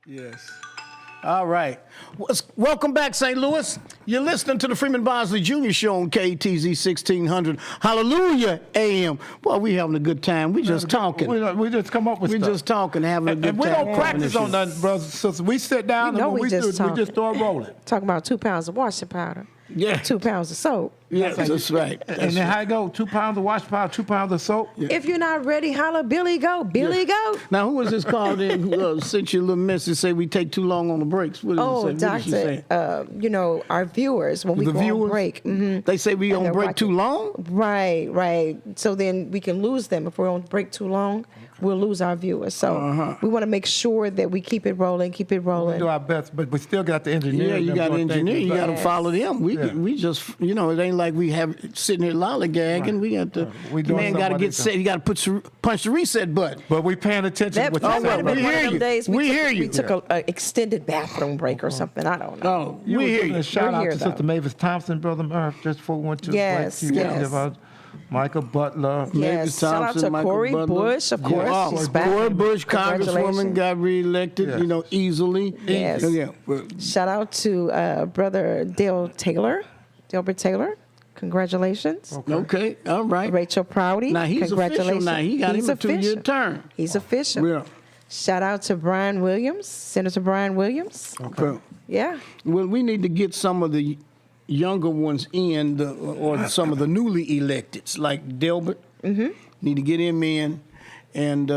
Yes. All right. Welcome back, St. Louis. You're listening to the Freeman Bosley Jr. Show on KTZ 1600. Hallelujah, AM. Boy, we having a good time. We just talking. We just come up with We stuff. just talking, having a good And we time. don't practice on nothing, brothers and sisters. We sit down You know and when we we do, just we talking. just start rolling. Talking about 2 pounds of washing powder. Yeah. 2 pounds of soap. Yes, that's right. And then how it go? 2 pounds of wash powder, 2 pounds of soap. If you're not ready, holla Billy Goat. Billy Goat. Now, who was this called in who sent you a little message say we take too long on the breaks? What did Oh, it say? What did she say? Doctor, our viewers, when we The go viewers? on break. They say we on they're break too watching. long? Right. So then we can lose them. If we're on break too long, we'll lose our viewers. So we want to make sure that we keep it rolling. We do our best, but we still got the engineer. Yeah, you them got an doing things. engineer. You got to Yes. follow them. We just, it ain't like we have sitting here lollygagging. Right. We got to, We the doing man got to something get what set. they You got to punch the reset button. But we paying attention That to what might you're have well, been we one of hear them you. days We hear we you. took an extended bathroom break or something. I don't know. Oh, You we was hear giving you. a shout We're out here, to though. Sister Mavis Thompson, Brother Murph, just before we went to Yes, break. yes. Michael Butler. Yes, shout out to Michael Corey Butler. Bush, of course. Oh, She's back. Corey Bush, Congresswoman, Congratulations. got reelected, Yes. easily. Yes. Yeah. Shout out to Brother Delbert Taylor. Congratulations. Okay, all right. Rachel Prouty. Now, he's official Congratulations. now. He got He's him a 2-year official. term. He's official. Yeah. Shout out to Brian Williams, Senator Brian Williams. Okay. Yeah. Well, we need to get some of the younger ones in, or some of the newly electeds, like Delbert. Mm-hmm. Need to get him in, and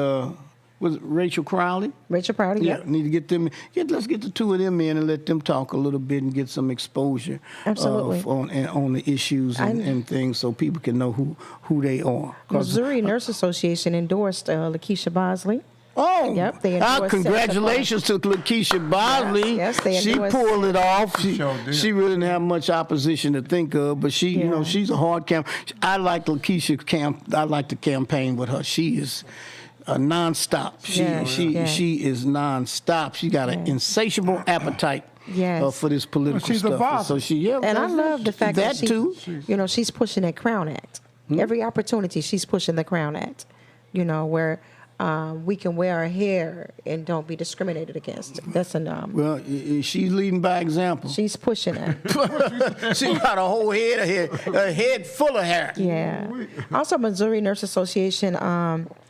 was it Rachel Crowley? Rachel Prouty. Yeah, need to get them. Let's get the two of them in and let them talk a little bit and get some exposure. Absolutely. On the issues and things, so people can know who they are. 'Cause- Missouri Nurse Association endorsed Lakeisha Bosley. Oh, Yep, they endorsed congratulations to Lakeisha Bosley. Yes, they she endorsed- pulled it off. Sure did. She really didn't have much opposition to think of, but she, Yeah. she's a hard camp. I like Lakeisha I like to campaign with her. She is nonstop. She is nonstop. She got an insatiable appetite. Yes. For this political she's a stuff. boss. So And I love the fact that too. she's pushing that Crown Act. Every opportunity, she's pushing the Crown Act. Where we can wear our hair and don't be discriminated against. That's Well, she's leading by example. she's pushing it. She got a whole a head full of hair. Yeah. Also, Missouri Nurse Association.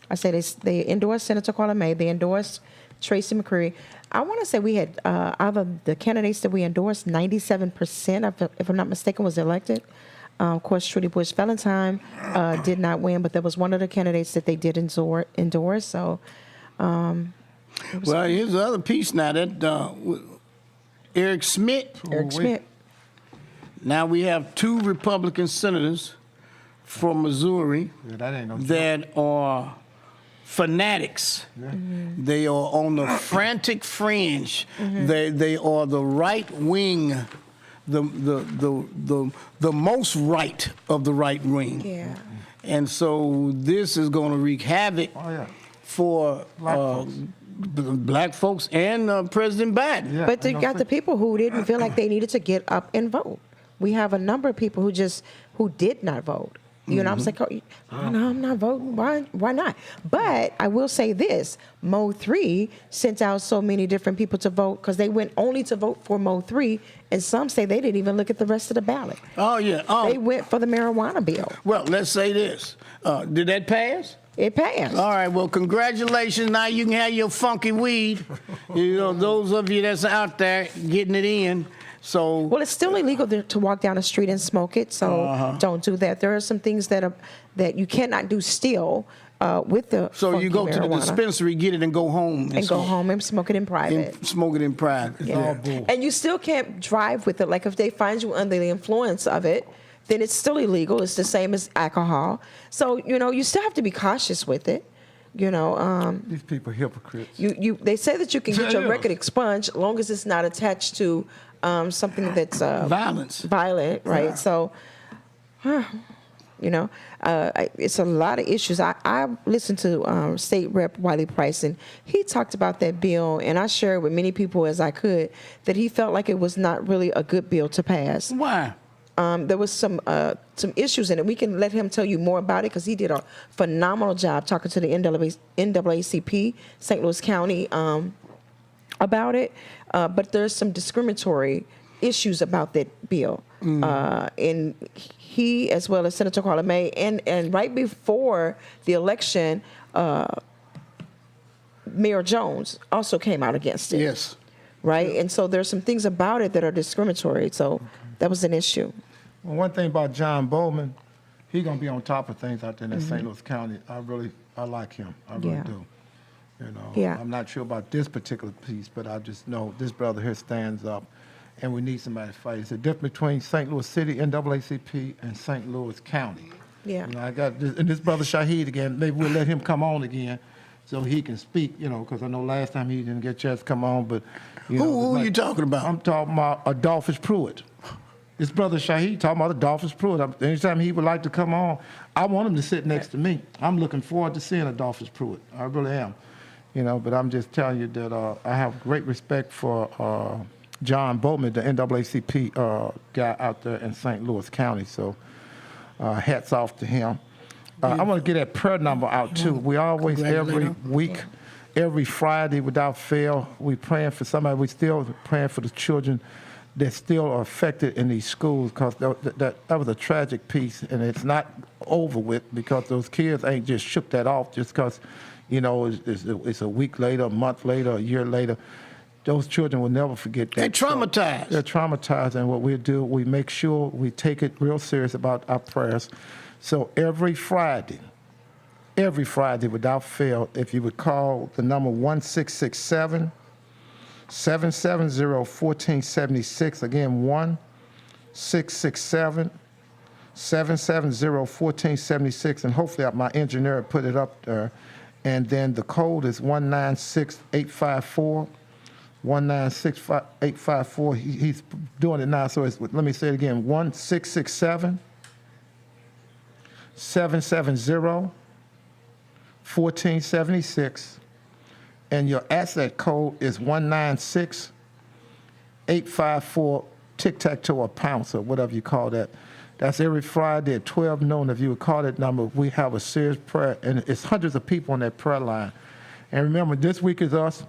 I say they endorsed Senator Carla May. They endorsed Tracy McCreary. I want to say we had out of the candidates that we endorsed, 97%, if I'm not mistaken, was elected. Of course, Trudy Bush Valentine did not win, but there was one of the candidates that they did endorse. So, Well, here's the other piece now. That Eric Schmidt. Eric Schmidt. Now we have 2 Republican senators from Missouri Yeah, that ain't no joke. that are fanatics. They are on the frantic fringe. They are the right wing, the most right of the right wing. Yeah. And so this is going to wreak havoc for black folks and President Biden. Yeah, But I you know got the people who didn't feel like they needed to get up and vote. We have a number of people who did not vote. I was like, oh, no, I'm not voting. Why not? But I will say this: Mo 3 sent out so many different people to vote because they went only to vote for Mo 3, and some say they didn't even look at the rest of the ballot. Oh, yeah. They went for the marijuana bill. Well, let's say this. Did that pass? It passed. All right, well, congratulations. Now you can have your funky weed. Those of you that's out there getting it in. So, Well, it's still illegal to walk down the street and smoke it, so don't do that. There are some things that you cannot do still with the so you funky go to the marijuana. dispensary, get it, and go home. And go home and smoke it in private. And smoke it in private. Yeah. And you still can't drive with it. Like if they find you under the influence of it, then it's still illegal. It's the same as alcohol. So, you still have to be cautious with it. These people are hypocrites. They say that you can get your Yeah. record expunged as long as it's not attached to something that's Violence. violent, right? Yeah. So, it's a lot of issues. I listened to State Rep Wiley Price, and he talked about that bill, and I shared with many people as I could that he felt like it was not really a good bill to pass. Why? There was some issues in it. We can let him tell you more about it because he did a phenomenal job talking to the NAACP, St. Louis County about it, but there's some discriminatory issues about that bill. And he, as well as Senator Carla May, and right before the election, Mayor Jones also came out against it. Yes. Right? And so there's some things about it that are discriminatory. So that was an issue. Well, one thing about John Bowman, he's going to be on top of things out there in St. Louis County. I like him. I really Yeah. do. You know, Yeah. I'm not sure about this particular piece, but I just know this brother here stands up, and we need somebody to fight. It's a difference between St. Louis City, NAACP, and St. Louis County. Yeah. You know, I got this, and this brother Shaheed again. Maybe we'll let him come on again, so he can speak. You know, because I know last time he didn't get a chance to come on, but you know, Who are you talking about? I'm talking about Adolphus Pruitt. This brother Shaheed talking about Adolphus Pruitt. Anytime he would like to come on, I want him to sit next to me. I'm looking forward to seeing Adolphus Pruitt. I really am. You know, but I'm just telling you that I have great respect for John Bowman, the NAACP guy out there in St. Louis County. So hats off to him. I want to get that prayer number out too. We always, every week, every Friday without fail, we praying for somebody. We still praying for the children that still are affected in these schools, because that was a tragic piece, and it's not over with, because those kids ain't just shook that off just because, you know, it's a week later, a month later, a year later. Those children will never forget that. They're traumatized. They're traumatized, and what we do, we make sure we take it real serious about our prayers. So every Friday without fail, if you would call the number 1667 770-1476, again, 1-667-770-1476, and hopefully my engineer put it up there. And then the code is 196854. 196854. He's doing it now, so let me say it again. 1-667-770-1476. And your asset code is 196854, tic-tac-toe or pounce or whatever you call that. That's every Friday at 12 noon. If you would call that number, we have a serious prayer, and it's hundreds of people on that prayer line. And remember, this week is us.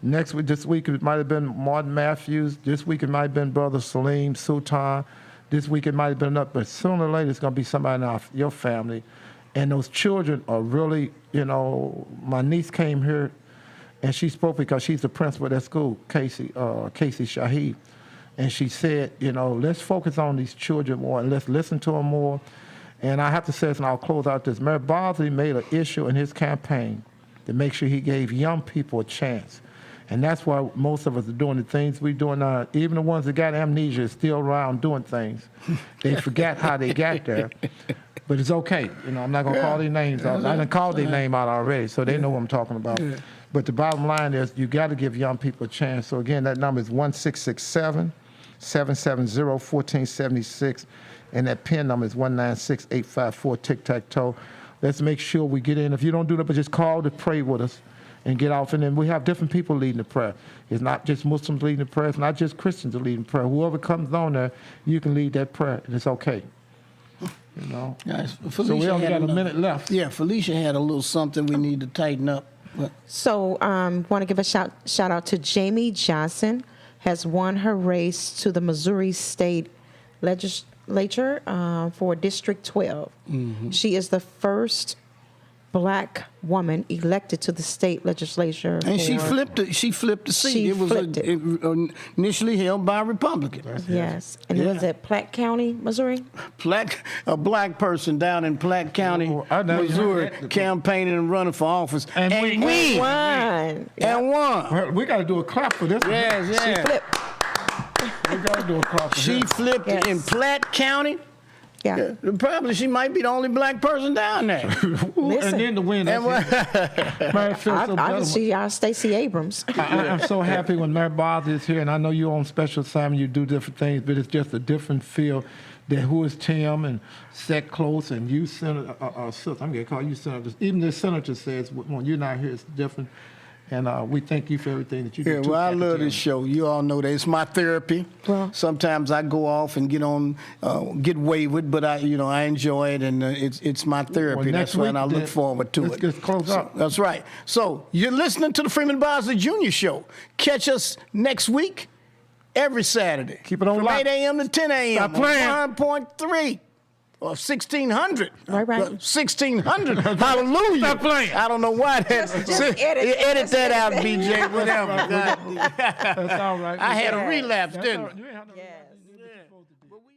This week it might have been Martin Matthews. This week it might have been Brother Salim Sultan. This week it might have been up, but sooner or later it's going to be somebody in your family. And those children are really, you know, my niece came here, and she spoke because she's the principal at that school, Casey Shaheed. And she said, you know, let's focus on these children more, and let's listen to them more. And I have to say this, and I'll close out this. Mayor Bosley made an issue in his campaign to make sure he gave young people a chance. And that's why most of us are doing the things we're doing now. Even the ones that got amnesia are still around doing things. They forgot how they got there. But it's okay. You know, I'm not going to call their names out. I done called their name out already, so they know what I'm talking about. But the bottom line is you got to give young people a chance. So, again, that number is 1-667-770-1476. And that PIN number is 196854, tic-tac-toe. Let's make sure we get in. If you don't do that, but just call to pray with us and get off. And then we have different people leading the prayer. It's not just Muslims leading the prayer. It's not just Christians leading prayer. Whoever comes on there, you can lead that prayer, and it's okay. You know? Guys, So we only got a minute left. Yeah, Felicia had a little something we need to tighten up. So want to give a shout out to Jamie Johnson, has won her race to the Missouri State Legislature for District 12. She is the first Black woman elected to the state legislature. And she flipped the seat. She It was flipped it. initially held by a Republican. Yes. And it was at Platte County, Missouri? A black person down in Platte County, Oh, I never Missouri, heard that. campaigning and running for office. And we won. One. And won. Well, we got to do a clap for this. Yes, She yes. flipped. We got to do a clap for She this. flipped Yes. in Platte County. Yeah. Probably she might be the only black person down there. Listen. And then the win. And Man, I feel so I better. can see y'all Stacey Abrams. I'm so happy when Mayor Bosley is here, and I know you're on special assignment, you do different things, but it's just a different feel than who is Tim and Seth Close and you, Senator, I'm going to call you Senator. Even the senator says, when you're not here, it's different. And we thank you for everything that you do. Yeah, too, well, I Captain love Tim. this show. You all know that it's my therapy. Well- Sometimes I go off and get on, get wayward, but I enjoy it, and it's my therapy. Well, That's next why week, I look then, forward to let's it. just close up. That's right. So you're listening to the Freeman Bosley Jr. Show. Catch us next week, every Saturday. Keep it on from lock. 8 a.m. to 10 a.m. Stop playing. 1.3. Or 1600. Right. 1600. Hallelujah. Stop playing. I don't know why that. Just edit that out, that. BJ. Whatever. God. That's all right. I had a Yes. relapse, That's didn't all I? right. You ain't have no Yes. right to do what you're supposed to do. But we